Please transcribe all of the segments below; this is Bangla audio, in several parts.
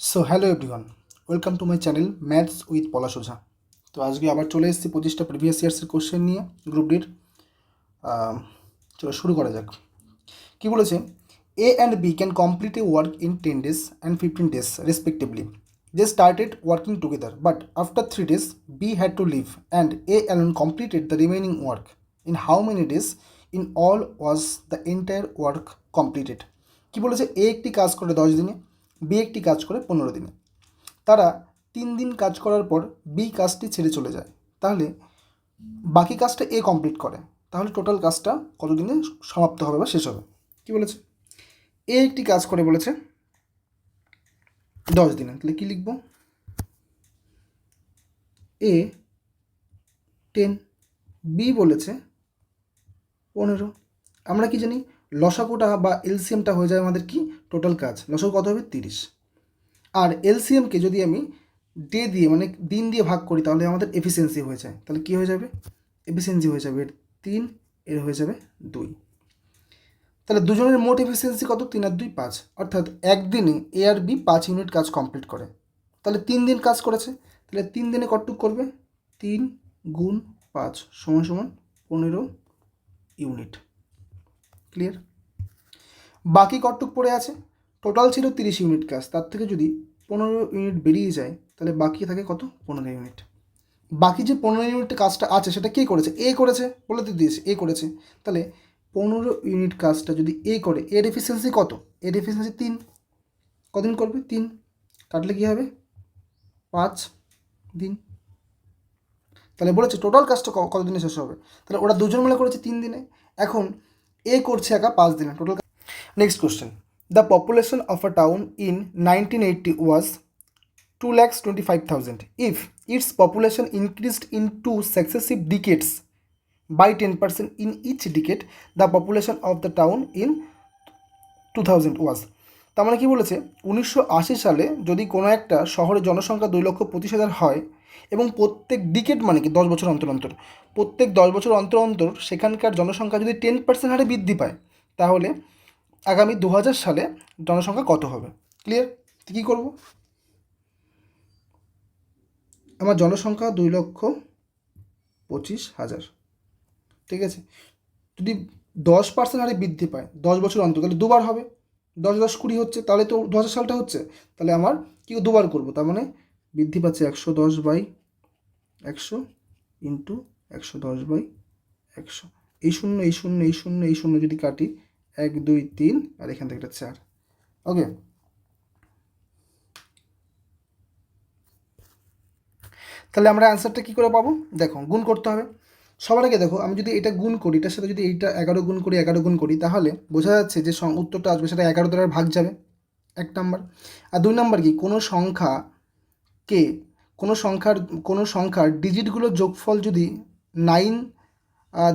So hello everyone, welcome to my channel maths with Palash Ojha. তো আজকে আবার চলে এসেছি 25টা প্রিভিয়াস ইয়ার্সের কোশ্চেন নিয়ে গ্রুপ ডির। চলো শুরু করা যাক। কী বলেছে? A and B can complete a work in 10 days and 15 days respectively. They started working together but after 3 days B had to leave and A alone completed the remaining work. In how many days in all was the entire work completed? কী বলেছে? এ একটি কাজ করে 10 দিনে, বি একটি কাজ করে 15 দিনে। তারা 3 দিন কাজ করার পর বি কাজটি ছেড়ে চলে যায়। তাহলে বাকি কাজটা এ কমপ্লিট করে, তাহলে টোটাল কাজটা কত দিনে সমাপ্ত হবে বা শেষ হবে? কি বলেছে? এ একটি কাজ করে বলেছে 10 দিনে, তাহলে কী লিখব? এ 10, বি বলেছে 15। আমরা কি জানি? লসাগুটা বা এলসিএমটা হয়ে যায় আমাদের কি টোটাল কাজ। লসাগু কত হবে? 30। আর এলসিএমকে যদি আমি ডে দিয়ে মানে দিন দিয়ে ভাগ করি তাহলে আমাদের এফিসিয়েন্সি হয়ে যায়। তাহলে কী হয়ে যাবে? এফিসিয়েন্সি হয়ে যাবে 3, এর হয়ে যাবে 2। তাহলে দুজনের মোট এফিসিয়েন্সি কত? 3 আর 2 5, অর্থাৎ একদিনে এ আর বি 5 ইউনিট কাজ কমপ্লিট করে। তাহলে 3 দিন কাজ করেছে, তাহলে 3 দিনে কতটুকু করবে? 3 গুণ 5 সমান সমান 15 ইউনিট। ক্লিয়ার? বাকি কতটুকু পড়ে আছে? টোটাল ছিল 30 ইউনিট কাজ, তার থেকে যদি 15 ইউনিট বেরিয়ে যায় তাহলে বাকি থাকে কত? 15 ইউনিট। বাকি যে 15 ইউনিট কাজটা আছে সেটা কে করেছে? এ করেছে, বলে তো দিয়েছে এ করেছে। তাহলে 15 ইউনিট কাজটা যদি এ করে, এর এফিসিয়েন্সি কত? এর এফিসিয়েন্সি 3। কদিন করবে? 3। কাটলে কী হবে? 5 দিন। তাহলে বলেছে টোটাল কাজটা কত দিনে শেষ হবে? তাহলে ওরা দুজন মিলে করেছে 3 দিনে, এখন এ করছে একা 5 দিনে total. Next question, the population of a town in 1980 was 2,25,000. If its population increased in 2 successive decades by 10% in each decade, the population of the town in 2000 was. তার মানে কী বলেছে? 1980 সালে যদি কোনো একটা শহরের জনসংখ্যা 2,25,000 হয় এবং প্রত্যেক ডিকেট মানে কি 10 বছর অন্তর অন্তর, প্রত্যেক 10 বছর অন্তর অন্তর সেখানকার জনসংখ্যা যদি 10% হারে বৃদ্ধি পায়, তাহলে আগামী 2000 সালে জনসংখ্যা কত হবে? ক্লিয়ার? কী করবো? আমার জনসংখ্যা 2,25,000, ঠিক আছে? যদি 10% হারে বৃদ্ধি পায় 10 বছর অন্তর, তাহলে দুবার হবে। 10 10 20 হচ্ছে, তাহলে তো 2000 সালটা হচ্ছে, তাহলে আমার কি দুবার করব, তার মানে বৃদ্ধি পাচ্ছে 110/100 ইন্টু 110/100। এই শূন্য এই শূন্য এই শূন্য এই শূন্য যদি কাটি, 1 2 3 আর এখান থেকে একটা 4। ওকে, তাহলে আমরা অ্যান্সারটা কী করে পাবো? দেখো, গুণ করতে হবে। সবার আগে দেখো, আমি যদি এটা গুণ করি, এটার সাথে যদি এইটা 11 গুণ করি 11 গুণ করি, তাহলে বোঝা যাচ্ছে যে উত্তরটা আসবে সেটা 11 দ্বারা ভাগ যাবে, 1 নাম্বার। আর 2 নাম্বার কি, কোনো সংখ্যাকে কোনো সংখ্যার ডিজিটগুলোর যোগফল যদি 9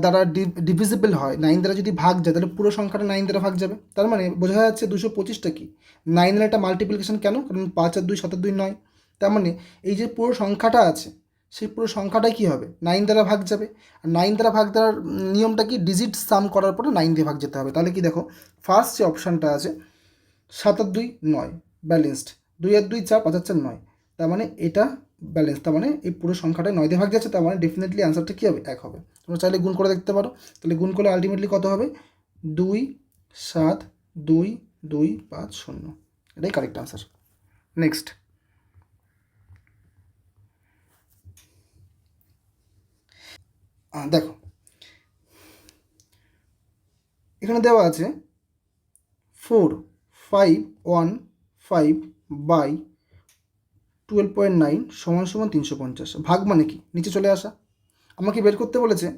দ্বারা ডিভিজিবল হয়, 9 দ্বারা যদি ভাগ যায়, তাহলে পুরো সংখ্যাটা 9 দ্বারা ভাগ যাবে। তার মানে বোঝা যাচ্ছে 225টা কি 9 এর একটা মাল্টিপ্লিকেশন। কেন? কারণ 5 আর 2 7 আর 2 9। তার মানে এই যে পুরো সংখ্যাটা আছে, সেই পুরো সংখ্যাটাই কী হবে? 9 দ্বারা ভাগ যাবে। আর 9 দ্বারা ভাগ দেওয়ার নিয়মটা কি? ডিজিট সাম করার পরে 9 দিয়ে ভাগ যেতে হবে। তাহলে কি দেখো, ফার্স্ট যে অপশানটা আছে 7 আর 2 9 ব্যালেন্সড, 2 আর 2 4, 5 আর 4 9, তার মানে এটা ব্যালেন্স। তার মানে এই পুরো সংখ্যাটা 9 দিয়ে ভাগ যাচ্ছে, তার মানে ডেফিনেটলি অ্যান্সারটা কী হবে? 1 হবে। তোমরা চাইলে গুণ করে দেখতে পারো। তাহলে গুণ করলে আলটিমেটলি কত হবে? 2 7 2 2 5 0। এটাই কারেক্ট অ্যান্সার। নেক্সট, দেখো এখানে দেওয়া আছে 4,515/12.9 সমান সমান 350। ভাগ মানে কি? নিচে চলে আসা। আমাকে বের করতে বলেছে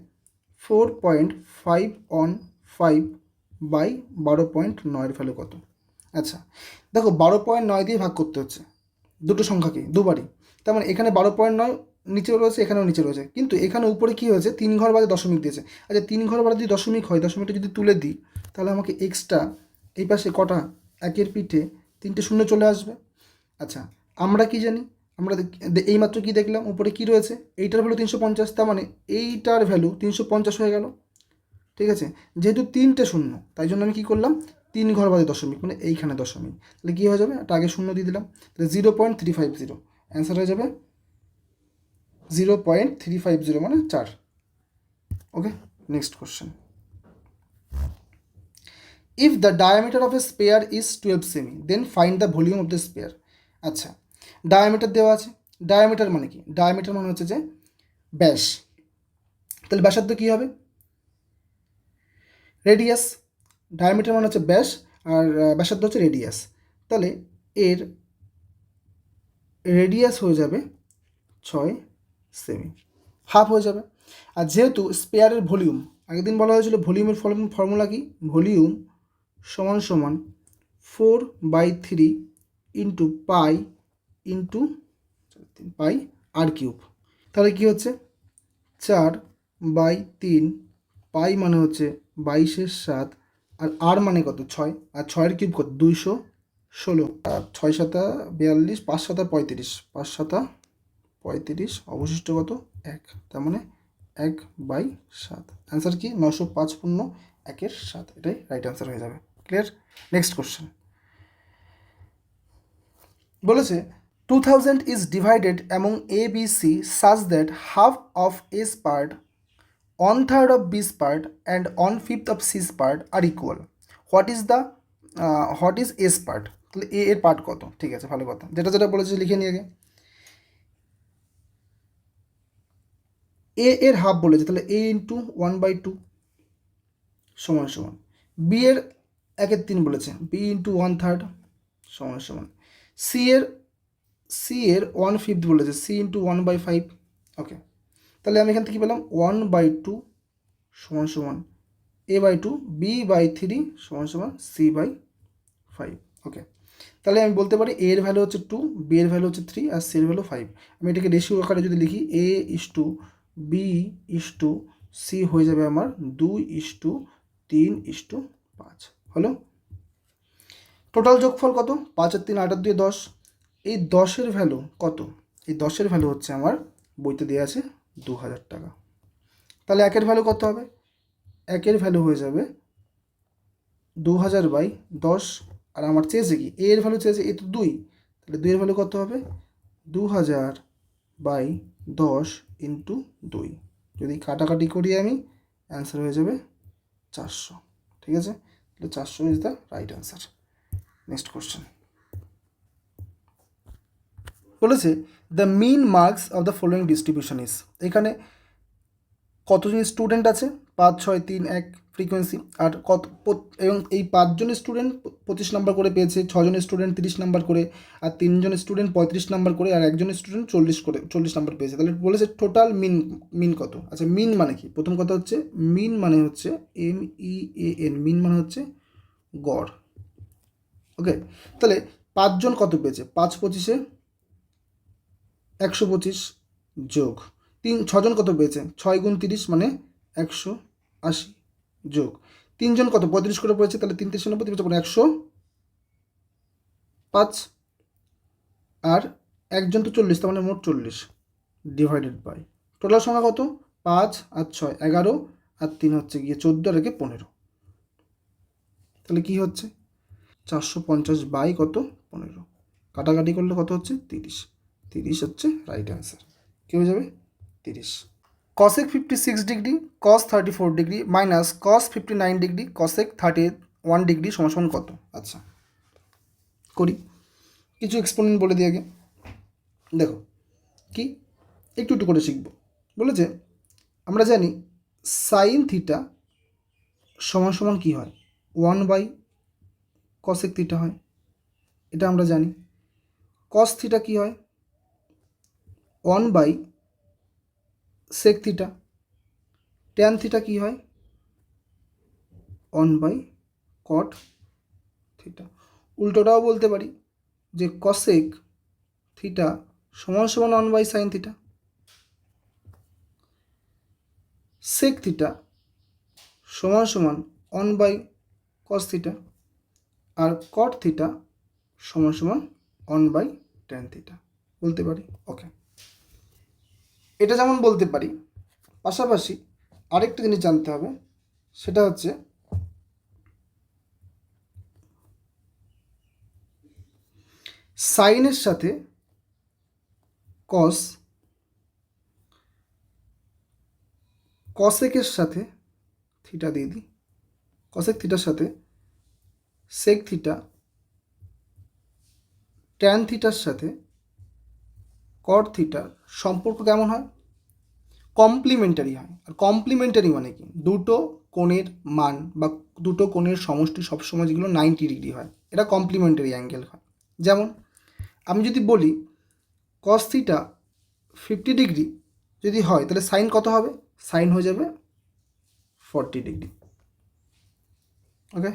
4.515/12.9 এর ভ্যালু কত? আচ্ছা দেখো, 12.9 দিয়ে ভাগ করতে হচ্ছে দুটো সংখ্যাকে দুবারই। তার মানে এখানে 12.9 নিচে রয়েছে, এখানেও নিচে রয়েছে, কিন্তু এখানে উপরে কী হয়েছে? 3 ঘর বাদে দশমিক দিয়েছে। আচ্ছা 3 ঘর বাদে যদি দশমিক হয়, দশমিকটা যদি তুলে দিই, তাহলে আমাকে এক্সট্রা এই পাশে কটা? 1-এর পিঠে 3টে শূন্য চলে আসবে। আচ্ছা আমরা কি জানি? আমরা এইমাত্র কি দেখলাম? উপরে কি রয়েছে? এইটার ভ্যালু 350, তার মানে এইটার ভ্যালু 350 হয়ে গেল। ঠিক আছে, যেহেতু 3টে শূন্য, তাই জন্য আমি কী করলাম? 3 ঘর বাদে দশমিক মানে এইখানে দশমিক, তাহলে কী হয়ে যাবে, একটা আগে শূন্য দিয়ে দিলাম, তাহলে 0.350, অ্যান্সার হয়ে যাবে 0.350 মানে 4। Okay, next question. If the diameter of a sphere is 12 সেমি then find the volume of the sphere. আচ্ছা, ডায়ামিটার দেওয়া আছে, ডায়ামিটার মানে কি, ডায়ামিটার মানে হচ্ছে যে ব্যাস, তাহলে ব্যাসার্ধ কী হবে, রেডিয়াস, ডায়ামিটার মানে হচ্ছে ব্যাস আর ব্যাসার্ধ হচ্ছে রেডিয়াস, তাহলে এর রেডিয়াস হয়ে যাবে 6 সেমি, হাফ হয়ে যাবে। আর যেহেতু স্পেয়ারের ভলিউম, আগের দিন বলা হয়েছিল ভলিউমের ফর্মুলা কি, ভলিউম সমান সমান 4/3 ইন্টু পাই ইন্টু পাই আর কিউব, তাহলে কী হচ্ছে 4/3 পাই মানে হচ্ছে 22/7 আর আর মানে কত 6, আর 6-এর কিউব কত 216, আর 6×7 42, 5×7 35, 5×7 35, অবশিষ্ট কত 1, তার মানে 1/7, অ্যান্সার কি 905.1/7, এটাই রাইট অ্যান্সার হয়ে যাবে। ক্লিয়ার? নেক্সট কোশ্চেন বলেছে 2000 is divided among A, B, C such that half of A's part, 1/3 of B's part and 1/5 of C's part are equal. What is A's part? তাহলে A এর পার্ট কত? ঠিক আছে, ভালো কথা, যেটা যেটা বলেছে লিখে নিয়ে আগে। A এর হাফ বলেছে, তাহলে A ইন্টু 1/2 সমান সমান, B এর 1/3 বলেছে, B ইন্টু 1/3 সমান সমান, সি এর 1/5 বলেছে, সি ইন্টু 1/5। ওকে, তাহলে আমি এখান থেকে পেলাম 1/2 সমান সমান A/2, B/3 সমান সমান C/5। ওকে, তাহলে আমি বলতে পারি এ এর ভ্যালু হচ্ছে 2, বি এর ভ্যালু হচ্ছে 3 আর সি এর ভ্যালু 5। আমি এটাকে রেশিও আকারে যদি লিখি A/B/C হয়ে যাবে আমার 2/3/5। হলো, টোটাল যোগফল কত, 5 আর 3 8 আর 2 10, এই 10-এর ভ্যালু কত, এই 10-এর ভ্যালু হচ্ছে আমার বইতে দেওয়া আছে 2000 টাকা। তাহলে একের ভ্যালু কত হবে, একের ভ্যালু হয়ে যাবে 2000/10, আর আমার চেয়েছে কি, এর ভ্যালু চেয়েছে এ তো 2, তাহলে 2 এর ভ্যালু কত হবে 2000/10 ইন্টু 2, যদি কাটাকাটি করি আমি অ্যান্সার হয়ে যাবে 400। ঠিক আছে, তাহলে 400 is the right answer. Next question বলেছে the mean marks of the following distribution is, এখানে কতজন স্টুডেন্ট আছে, 5 6 3 1 ফ্রিকোয়েন্সি, আর এবং এই 5 জন স্টুডেন্ট 25 নাম্বার করে পেয়েছে, 6 জন স্টুডেন্ট 30 নাম্বার করে, আর 3 জন স্টুডেন্ট 35 নাম্বার করে, আর একজন স্টুডেন্ট 40 নাম্বার পেয়েছে, তাহলে বলেছে টোটাল মিন কত। আচ্ছা, মিন মানে কি, প্রথম কথা হচ্ছে মিন মানে হচ্ছে MEAN, মিন মানে হচ্ছে গড়। ওকে, তাহলে 5 জন কত পেয়েছে, 5 25 125 যোগ 6 জন কত পেয়েছে, 6 × 30 মানে 180 যোগ 3 জন কত 35 করে পেয়েছে, তাহলে 3 3 90 105, আর একজন তো 40, তার মানে মোট 40 ডিভাইডেড বাই টোটাল সংখ্যা কত, 5 আর 6 11 আর 3 হচ্ছে গিয়ে 14 আর 15, তাহলে কি হচ্ছে 450 কত 15, কাটাকাটি করলে কত হচ্ছে 30 হচ্ছে রাইট অ্যান্সার। কী হয়ে যাবে 30। cosec 56 degree cos 34 degree minus cos 59 degree cosec 31 degree সমান কত। আচ্ছা, করি কিছু এক্সপোনেন্ট বলে দিই আগে, দেখো কি একটু একটু করে শিখব। বলেছে আমরা জানি সাইন থিটা সমান সমান কী হয়, 1/cosec থিটা হয়, এটা আমরা জানি। cos থিটা কী হয়, 1/sec থিটা। ট্যান থিটা কী হয়, 1/cot থিটা। উল্টোটাও বলতে পারি যে cosec থিটা সমান সমান 1/sin থিটা, sec থিটা সমান সমান 1/cos থিটা, আর cot থিটা সমান সমান 1/tan থিটা বলতে পারি। ওকে, এটা যেমন বলতে পারি, পাশাপাশি আরেকটা জিনিস জানতে হবে, সেটা হচ্ছে সাইনের সাথে কস, কসেকের সাথে থিটা দিয়ে দিই, কসেক থিটার সাথে সেক থিটা, ট্যান থিটার সাথে কট থিটার সম্পর্ক কেমন হয়? কমপ্লিমেন্টারি হয়। আর কমপ্লিমেন্টারি মানে কি? দুটো কোণের মান বা দুটো কোণের সমষ্টি সবসময় যেগুলো 90 ডিগ্রি হয়, এটা কমপ্লিমেন্টারি অ্যাঙ্গেল হয়। যেমন আমি যদি বলি কস থিটা 50 ডিগ্রি যদি হয়, তাহলে সাইন কত হবে? সাইন হয়ে যাবে 40 ডিগ্রি। ওকে,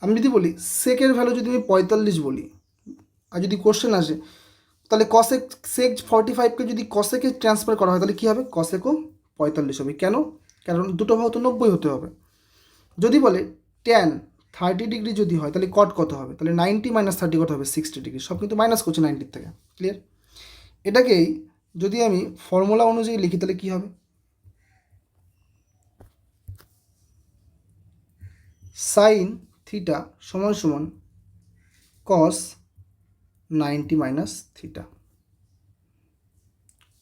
আমি যদি বলি সেকের ভ্যালু যদি আমি 45 বলি, আর যদি কোশ্চেন আসে তাহলে কসেক সেক 45কে যদি কসেকে ট্রান্সফার করা হয় তাহলে কী হবে? কসেকও 45 হবে। কেন? কারণ দুটো ভাগ তো 90 হতে হবে। যদি বলে ট্যান 30 ডিগ্রি যদি হয় তাহলে কট কত হবে? তাহলে 90 - 30 কত হবে? 60 ডিগ্রি। সব কিন্তু মাইনাস করছে 90 থেকে। ক্লিয়ার? এটাকেই যদি আমি ফর্মুলা অনুযায়ী লিখি তাহলে কী হবে? সাইন থিটা সমান সমান কস 90 - থিটা,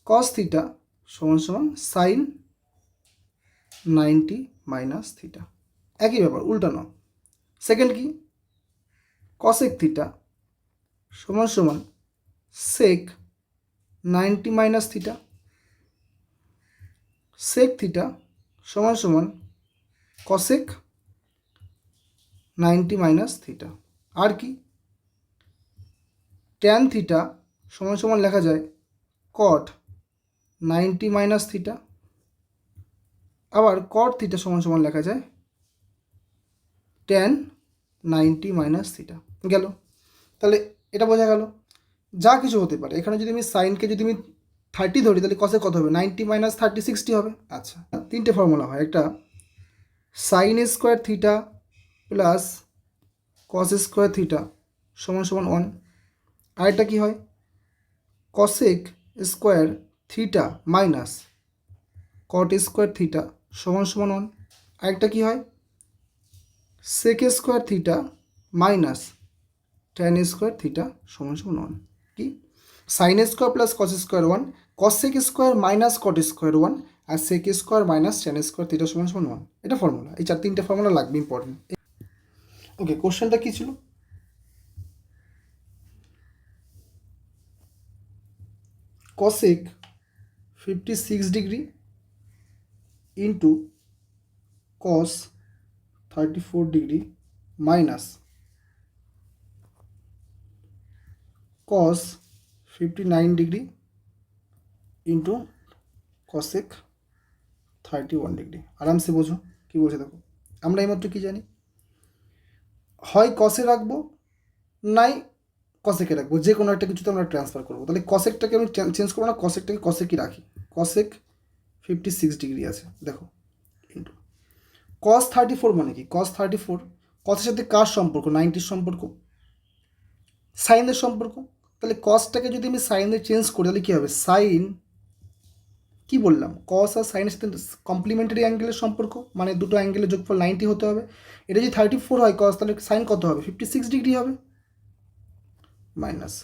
কস থিটা সমান সমান সাইন 90 - থিটা। একই ব্যাপার, উল্টানো। সেকেন্ড কি? কসেক থিটা সমান সমান সেক 90 - থিটা, সেক থিটা সমান সমান কসেক 90 - থিটা। আর কি? ট্যান থিটা সমান সমান লেখা যায় কট 90 - থিটা, আবার কট থিটা সমান সমান লেখা যায় ট্যান 90 - থিটা। গেল। তাহলে এটা বোঝা গেল যা কিছু হতে পারে। এখানে যদি আমি সাইনকে যদি আমি 30 ধরি তাহলে কসে কত হবে? 90 - 30 60 হবে। আচ্ছা, তিনটে ফর্মুলা হয়। একটা sine square theta plus cos square theta সমান সমান 1। আরেকটা কী হয়? Cosec square theta minus cot square theta সমান সমান 1। আরেকটা কী হয়? Sec square theta minus tan square theta সমান সমান 1। কি? Sine square plus cos square 1, cosec square minus cot square 1, আর sec square minus tan square theta সমান সমান 1। এটা ফর্মুলা। এই তিনটে ফর্মুলা লাগবে, ইম্পর্টেন্ট। ওকে, কোশ্চেনটা কী ছিল? Cosec 56 degree into cos 34 degree minus cos 59 degree into cosec 31 degree. আরামসে বোঝো কী বলছে। দেখো, আমরা এইমাত্র কী জানি? হয় কসে রাখবো, নাই কসেকে রাখবো, যে কোনো একটা কিছুতে আমরা ট্রান্সফার করবো। তাহলে কসেকটাকে আমি চেঞ্জ করবো না, কসেকটাকে কসেকই রাখি। কসেক 56 ডিগ্রি আছে, দেখো, ইন্টু কস 34 মানে কি? কস 34 কসের সাথে কার সম্পর্ক? 90-র সম্পর্ক, সাইনের সম্পর্ক। তাহলে কসটাকে যদি আমি সাইনে চেঞ্জ করি তাহলে কী হবে? সাইন, কি বললাম? কস আর সাইনের সাথে কমপ্লিমেন্টারি অ্যাঙ্গেলের সম্পর্ক, মানে দুটো অ্যাঙ্গেলের যোগফল 90 হতে হবে। এটা যদি 34 হয় কস, তাহলে সাইন কত হবে? 56 ডিগ্রি হবে। মাইনাস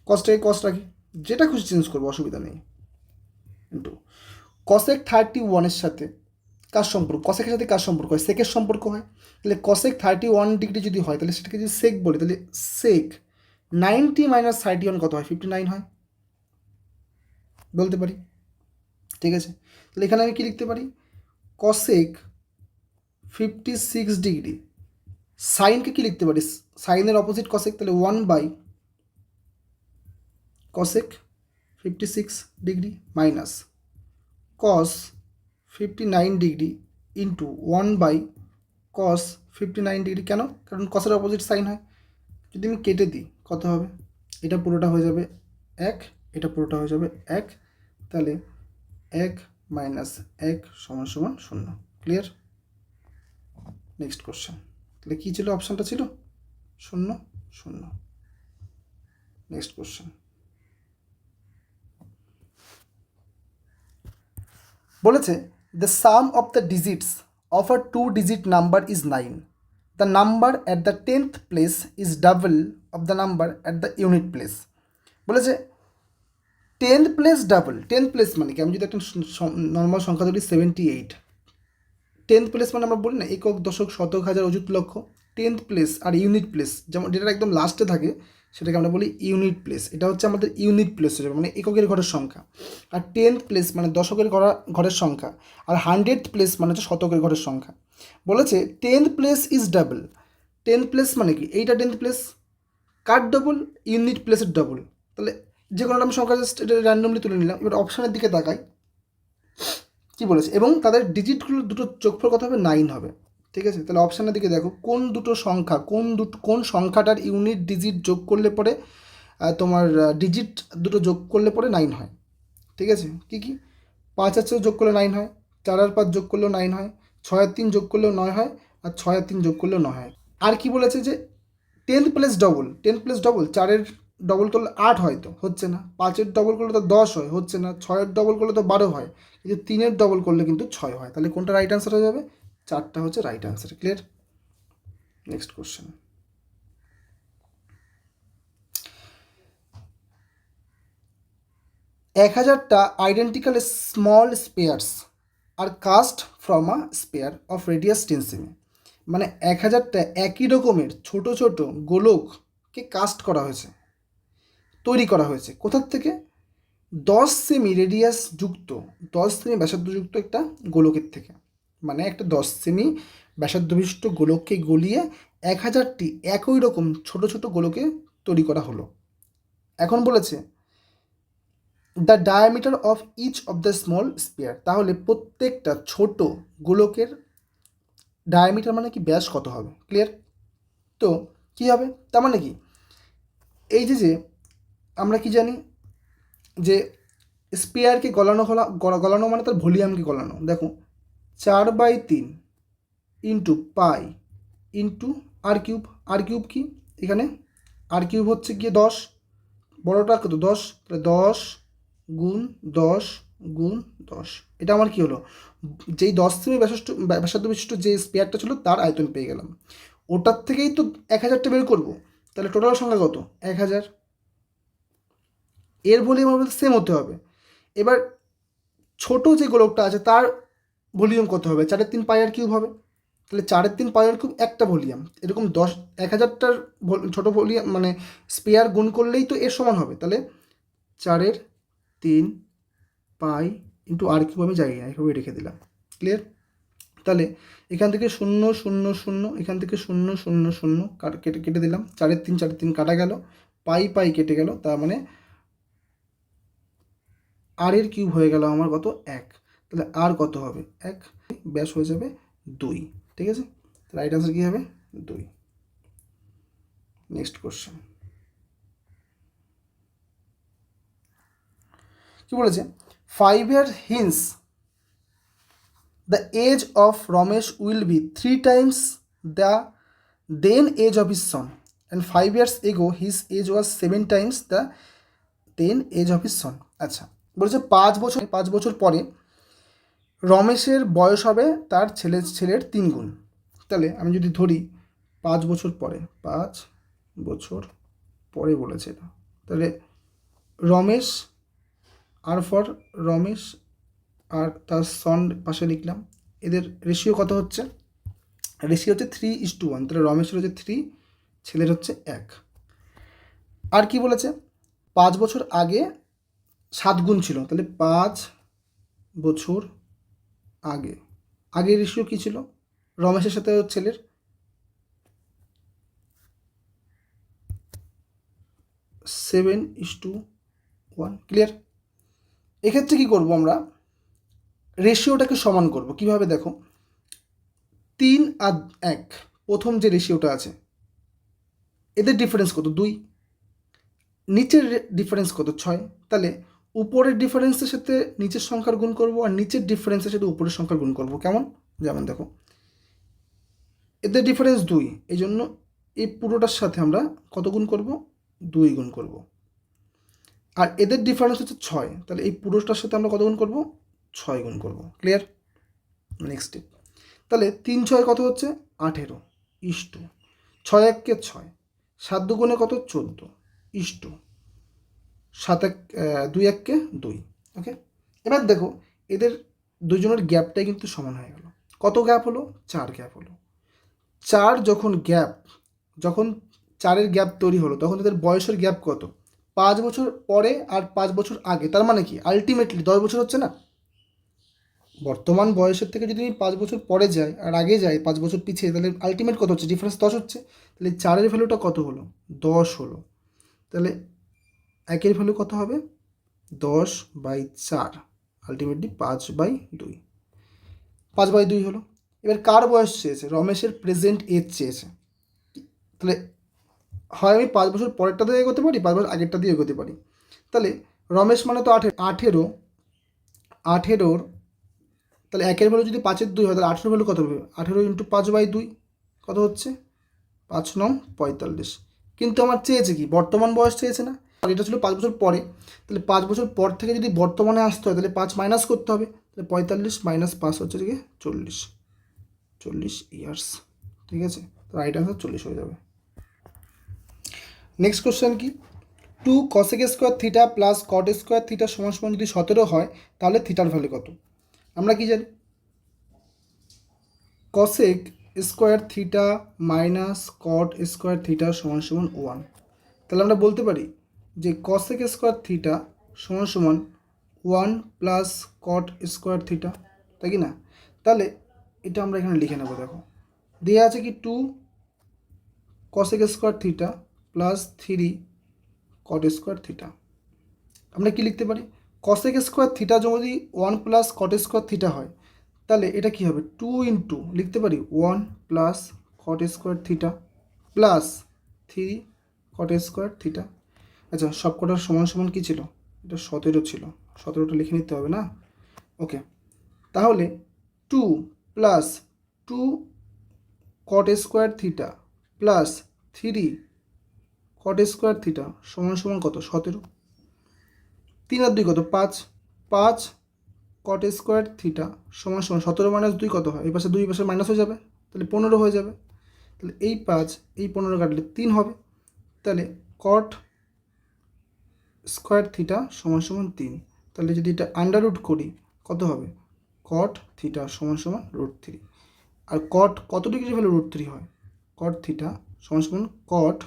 কসটাকে কস রাখি, যেটা খুশি চেঞ্জ করবো, অসুবিধা নেই, ইন্টু কসেক 31-এর সাথে কার সম্পর্ক? কসেকের সাথে কার সম্পর্ক হয়? সেকের সম্পর্ক হয়। তাহলে কসেক 31 ডিগ্রি যদি হয় তাহলে সেটাকে যদি সেক বলি তাহলে সেক 90 - 31 কত হয়? 59 হয়, বলতে পারি। ঠিক আছে, তাহলে এখানে আমি কি লিখতে পারি? কসেক 56 ডিগ্রি, সাইনকে কি লিখতে পারি? সাইনের অপোজিট কসেক, তাহলে 1 / cosec 56 degree minus cos 59 degree into 1 / কস 59 ডিগ্রি। কেন? কারণ কসের অপোজিট সাইন হয়। যদি আমি কেটে দিই কত হবে? এটা পুরোটা হয়ে যাবে 1, এটা পুরোটা হয়ে যাবে 1, তাহলে 1 - 1 সমান সমান 0। ক্লিয়ার? Next question. তাহলে কী ছিল? অপশানটা ছিল 0 0। নেক্সট কোশ্চেন বলেছে, the some of the digits of a 2-digit number is 9, the number at the 10th place is double of the number at the unit place. বলেছে 10th place double. 10th place মানে কি, আমি যদি একটা নর্মাল সংখ্যা ধরি 78, 10th প্লেস মানে আমরা বলি না একক, দশক, শতক, হাজার, অযুত, লক্ষ। 10th প্লেস আর ইউনিট প্লেস, যেমন যেটা একদম লাস্টে থাকে সেটাকে আমরা বলি ইউনিট প্লেস। এটা হচ্ছে আমাদের ইউনিট প্লেস হয়ে যাবে, মানে এককের ঘরের সংখ্যা। আর 10th প্লেস মানে দশকের ঘরের সংখ্যা। আর 100th প্লেস মানে হচ্ছে শতকের ঘরের সংখ্যা। বলেছে 10th place is double. 10th place মানে কি, এইটা 10th প্লেস, কার ডবল, ইউনিট প্লেসের ডবল। তাহলে যে কোনো আমি সংখ্যা জাস্ট এটা র্যান্ডমলি তুলে নিলাম। এবার অপশানের দিকে তাকাই কি বলেছে, এবং তাদের ডিজিটগুলো দুটো যোগফল কত হবে, 9 হবে। ঠিক আছে, তাহলে অপশানের দিকে দেখো কোন দুটো সংখ্যা, কোন সংখ্যাটার ইউনিট ডিজিট যোগ করলে পরে তোমার ডিজিট দুটো যোগ করলে পরে 9 হয়। ঠিক আছে, কী কী, 5 আর 4 যোগ করলে 9 হয়, 4 আর 5 যোগ করলেও 9 হয়, 6 আর 3 যোগ করলেও 9 হয়, আর 6 আর 3 যোগ করলেও 9 হয়। আর কি বলেছে যে 10th place double. 10th place double, 4-এর ডবল করলে 8 হয়, তো হচ্ছে না। 5-এর ডবল করলে তো 10 হয়, হচ্ছে না। 6-এর ডবল করলে তো 12 হয়, কিন্তু 3-এর ডবল করলে কিন্তু 6 হয়। তাহলে কোনটা রাইট অ্যান্সার হয়ে যাবে, 4টা হচ্ছে right answer. Clear? Next question. এক হাজারটা identical small spheres are cast from a sphere of radius 10 সেমি। মানে 1000টা একই রকমের ছোট ছোট গোলককে কাস্ট করা হয়েছে, তৈরি করা হয়েছে। কোথার থেকে? 10 সেমি রেডিয়াস যুক্ত, 10 সেমি ব্যাসার্ধযুক্ত একটা গোলকের থেকে। মানে একটা 10 সেমি ব্যাসার্ধবিশিষ্ট গোলককে গলিয়ে 1000টি একই রকম ছোট ছোট গোলকে তৈরি করা হলো। এখন বলেছে the diameter of each of the small sphere. তাহলে প্রত্যেকটা ছোট গোলকের ডায়ামিটার মানে কি, ব্যাস কত হবে। ক্লিয়ার? তো কী হবে, তার মানে কি, এই যে আমরা কি জানি যে স্পেয়ারকে গলানো মানে তার ভলিউমকে গলানো। দেখো 4/3 ইন্টু পাই ইন্টু আর কিউব। আর কিউব কি, এখানে আর কিউব হচ্ছে গিয়ে 10, বড়টা কত 10, তাহলে 10 গুণ 10 গুণ 10। এটা আমার কি হলো, যেই 10 সেমি ব্যাসার্ধ বিশিষ্ট যে স্পেয়ারটা ছিল তার আয়তন পেয়ে গেলাম। ওটার থেকেই তো 1000টা বের করবো, তাহলে টোটাল সংখ্যা কত, 1000। এর ভলিউম আমাদের সেম হতে হবে। এবার ছোট যে গোলকটা আছে তার ভলিউম কত হবে, 4/3 পাই আর কিউব হবে। তাহলে 4/3 পাই আর কিউব একটা ভলিউম। এরকম 1000টার ছোটো ভলিউম মানে স্পেয়ার গুণ করলেই তো এর সমান হবে। তাহলে 4/3 পাই ইন্টু আর কিউব আমি জানি না, এইভাবে রেখে দিলাম। ক্লিয়ার? তাহলে এখান থেকে 0 0 0, এখান থেকে 0 0 0 কেটে দিলাম। 4/3 কাটা গেল, পাই কেটে গেল, তার মানে আর এর কিউব হয়ে গেল আমার কত, 1। তাহলে আর কত হবে, 1, ব্যাস হয়ে যাবে 2। ঠিক আছে, রাইট অ্যান্সার কী হবে, 2। নেক্সট কোশ্চেন কি বলেছে, 5 year hence the age of Ramesh will be 3 times the then age of his son, and 5 years ago his age was 7 times the then age of his son. আচ্ছা, বলেছে 5 বছর পরে রমেশের বয়স হবে তার ছেলের 3 গুণ। তাহলে আমি যদি ধরি 5 বছর পরে, 5 বছর পরে বলেছে এটা, তাহলে রমেশ, আর ফর রমেশ, আর তার সন পাশে লিখলাম। এদের রেশিও কত হচ্ছে, রেশিও হচ্ছে 3:1। তাহলে রমেশের হচ্ছে 3, ছেলের হচ্ছে 1। আর কি বলেছে, 5 বছর আগে 7 গুণ ছিল, তাহলে 5 বছর আগে রেশিও কী ছিল, রমেশের সাথে ছেলের 7:1। ক্লিয়ার? এক্ষেত্রে কী করবো, আমরা রেশিওটাকে সমান করব। কিভাবে, দেখো 3 আর 1 প্রথম যে রেশিওটা আছে এদের ডিফারেন্স কত, 2। নিচের ডিফারেন্স কত, 6। তাহলে উপরের ডিফারেন্সের সাথে নিচের সংখ্যার গুণ করব, আর নিচের ডিফারেন্সের সাথে উপরের সংখ্যার গুণ করব। কেমন, যেমন দেখো এদের ডিফারেন্স 2, এই জন্য এই পুরোটার সাথে আমরা কত গুণ করব, 2 গুণ করব। আর এদের ডিফারেন্স হচ্ছে 6, তাহলে এই পুরোটার সাথে আমরা কত গুণ করব, 6 গুণ করব। ক্লিয়ার? নেক্সট স্টেপ, তাহলে 3 6 কত হচ্ছে, 18 ইস্টু 6 × 6, 7 2 কত 14 ইস্টু 7 2 1 2। ওকে, এবার দেখো এদের দুজনের গ্যাপটাই কিন্তু সমান হয়ে গেল। কত গ্যাপ হলো? 4 গ্যাপ হলো। 4 যখন 4-এর গ্যাপ তৈরি হলো তখন তাদের বয়সের গ্যাপ কত? 5 বছর পরে আর 5 বছর আগে, তার মানে কি আলটিমেটলি 10 বছর হচ্ছে না? বর্তমান বয়সের থেকে যদি আমি 5 বছর পরে যাই আর আগে যাই 5 বছর পিছিয়ে, তাহলে আলটিমেট কত হচ্ছে? ডিফারেন্স 10 হচ্ছে। তাহলে 4-এর ভ্যালুটা কত হলো? 10 হলো। তাহলে 1-এর ভ্যালু কত হবে? 10/4, আলটিমেটলি 5/2, 5/2 হলো। এবার কার বয়স চেয়েছে? রমেশের প্রেজেন্ট এজ চেয়েছে। তাহলে হয় আমি 5 বছর পরেরটা দিয়ে এগোতে পারি, 5 বছর আগেরটা দিয়ে এগোতে পারি। তাহলে রমেশ মানে তো 18, তাহলে 1-এর ভ্যালু যদি 5-এর 2 হয় তাহলে 18-এর ভ্যালু কত হবে? 18 × 5/2 কত হচ্ছে? 5 9 45। কিন্তু আমার চেয়েছে কি? বর্তমান বয়স চেয়েছে না? আর এটা ছিল 5 বছর পরে, তাহলে 5 বছর পর থেকে যদি বর্তমানে আসতে হয় তাহলে 5 মাইনাস করতে হবে। তাহলে 45 - 5 হচ্ছে কি 40 ইয়ার্স। ঠিক আছে, তো রাইট অ্যান্সার 40 হয়ে যাবে। নেক্সট কোশ্চেন কি? 2 cosec square theta plus cot square theta সমান সমান যদি 17 হয় তাহলে থিটার ভ্যালু কত? আমরা কি জানি? cosec square theta minus cot square theta সমান সমান 1। তাহলে আমরা বলতে পারি যে cosec স্কোয়ার থিটা সমান সমান 1 প্লাস কট স্কোয়ার থিটা, তাই কি না? তাহলে এটা আমরা এখানে লিখে নেব। দেখো দেওয়া আছে কি 2 cosec স্কোয়ার থিটা প্লাস 3 কট স্কোয়ার থিটা। আমরা কি লিখতে পারি? cosec স্কোয়ার থিটা যদি 1 প্লাস কট স্কোয়ার থিটা হয় তাহলে এটা কি হবে? 2 × লিখতে পারি 1 plus cot square theta plus 3 কট স্কোয়ার থিটা। আচ্ছা, সব কটার সমান সমান কী ছিল? এটা 17 ছিল, 17টা লিখে নিতে হবে না? ওকে, তাহলে 2 প্লাস 2 কট স্কোয়ার থিটা প্লাস 3 কট স্কোয়ার থিটা সমান সমান কত? 17। 3 আর 2 কত? 5 5 কট স্কোয়ার থিটা সমান সমান 17 - 2 কত হয়? এই পাশে 2 পাশে মাইনাস হয়ে যাবে, তাহলে 15 হয়ে যাবে। তাহলে এই 5 এই 15 কাটলে 3 হবে। তাহলে কট স্কোয়ার থিটা সমান সমান 3। তাহলে যদি এটা আন্ডার রুট করি কত হবে? কট থিটা সমান সমান √3। আর কট কত ডিগ্রি ভ্যালু √3 হয়? কট থিটা সমান সমান কট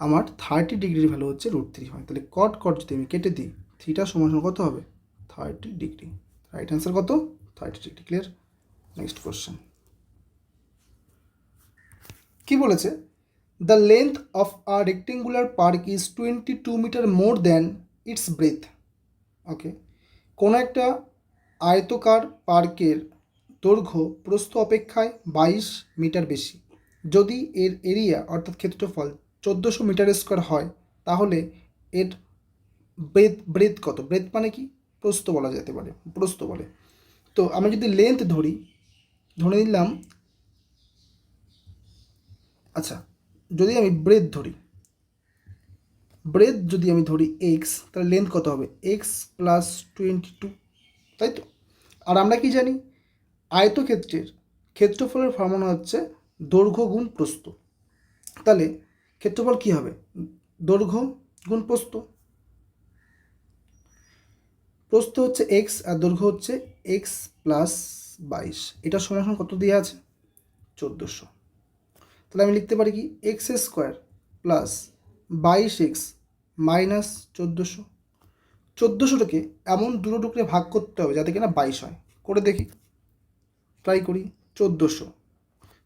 আমার 30 ডিগ্রির ভ্যালু হচ্ছে √3 হয়। তাহলে কট যদি আমি কেটে দিই থিটা সমান সমান কত হবে? 30 ডিগ্রি। রাইট অ্যান্সার কত? 30 ডিগ্রি। ক্লিয়ার? নেক্সট কোশ্চেন কি বলেছে? The length of a rectangular park is 22 metre more than its breadth. Okay, কোনো একটা আয়তকার পার্কের দৈর্ঘ্য প্রস্থ অপেক্ষায় 22 মিটার বেশি। যদি এর এরিয়া অর্থাৎ ক্ষেত্রফল 1400 মিটার স্কোয়ার হয় তাহলে এর ব্রেথ কত? ব্রেথ মানে কি? প্রস্থ বলা যেতে পারে, প্রস্থ বলে। তো আমি যদি লেন্থ ধরে নিলাম, আচ্ছা যদি আমি ব্রেথ যদি আমি ধরি এক্স, তাহলে লেন্থ কত হবে? এক্স প্লাস 22, তাই তো? আর আমরা কি জানি? আয়তক্ষেত্রের ক্ষেত্রফলের ফর্মুলা হচ্ছে দৈর্ঘ্য গুণ প্রস্থ। তাহলে ক্ষেত্রফল কি হবে? দৈর্ঘ্য গুণ প্রস্থ। প্রস্থ হচ্ছে এক্স আর দৈর্ঘ্য হচ্ছে এক্স প্লাস 22। এটা সমান কত দিয়ে আছে? 1400। তাহলে আমি লিখতে পারি কি? X square plus 22x minus 1400। 1400টাকে এমন দুটো টুকরে ভাগ করতে হবে যাতে কিনা 22 হয়। করে দেখি, ট্রাই করি। 1400,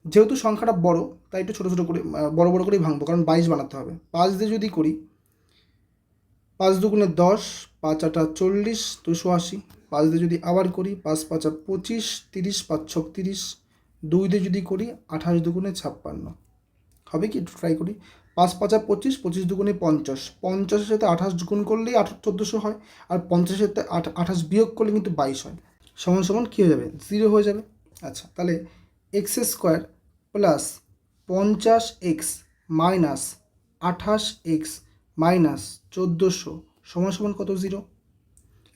যেহেতু সংখ্যাটা বড় তাই একটু ছোটো ছোটো করে বড় বড় করেই ভাঙবো, কারণ 22 বানাতে হবে। 5 দিয়ে যদি করি 5 দুগুণে 10, 5 8 40, 280। 5 দিয়ে যদি আবার করি 5 5 25, 30, 5 6 30। 2 দিয়ে যদি করি 28 দুগুণে 56 হবে কি? ট্রাই করি। 5 5 25, 25 দুগুণে 50, 50-এর সাথে 28 গুণ করলেই 1400 হয়, আর 50-এর সাথে 28 বিয়োগ করলে কিন্তু 22 হয়। সমান সমান কী হয়ে যাবে? 0 হয়ে যাবে। আচ্ছা, তাহলে x square plus 50x minus 28x minus 1400 সমান সমান কত? 0।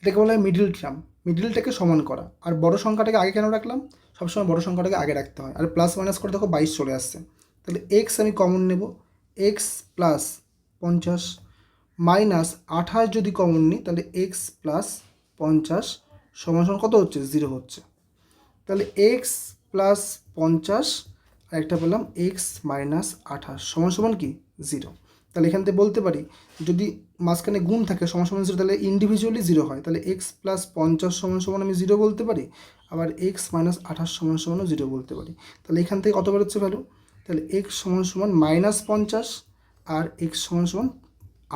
এটাকে বলা হয় মিডিল টার্ম। মিডিলটাকে সমান করা। আর বড় সংখ্যাটাকে আগে কেন রাখলাম? সবসময় বড় সংখ্যাটাকে আগে রাখতে হয়। আর প্লাস মাইনাস করে দেখো 22 চলে আসছে, তাহলে এক্স আমি কমন নেব, এক্স প্লাস 50 মাইনাস 28 যদি কমন নিই তাহলে এক্স প্লাস 50 সমান সমান কত হচ্ছে, 0 হচ্ছে। তাহলে এক্স প্লাস 50 আর একটা পেলাম এক্স মাইনাস 28 সমান সমান কি 0। তাহলে এখান থেকে বলতে পারি যদি মাঝখানে গুণ থাকে সমান সমান 0 তাহলে ইন্ডিভিজুয়ালি 0 হয়, তাহলে এক্স প্লাস 50 সমান সমান আমি 0 বলতে পারি, আবার এক্স মাইনাস 28 সমান সমানও 0 বলতে পারি। তাহলে এখান থেকে কত বেরোচ্ছে ভ্যালু, তাহলে এক্স সমান সমান -50 আর এক্স সমান সমান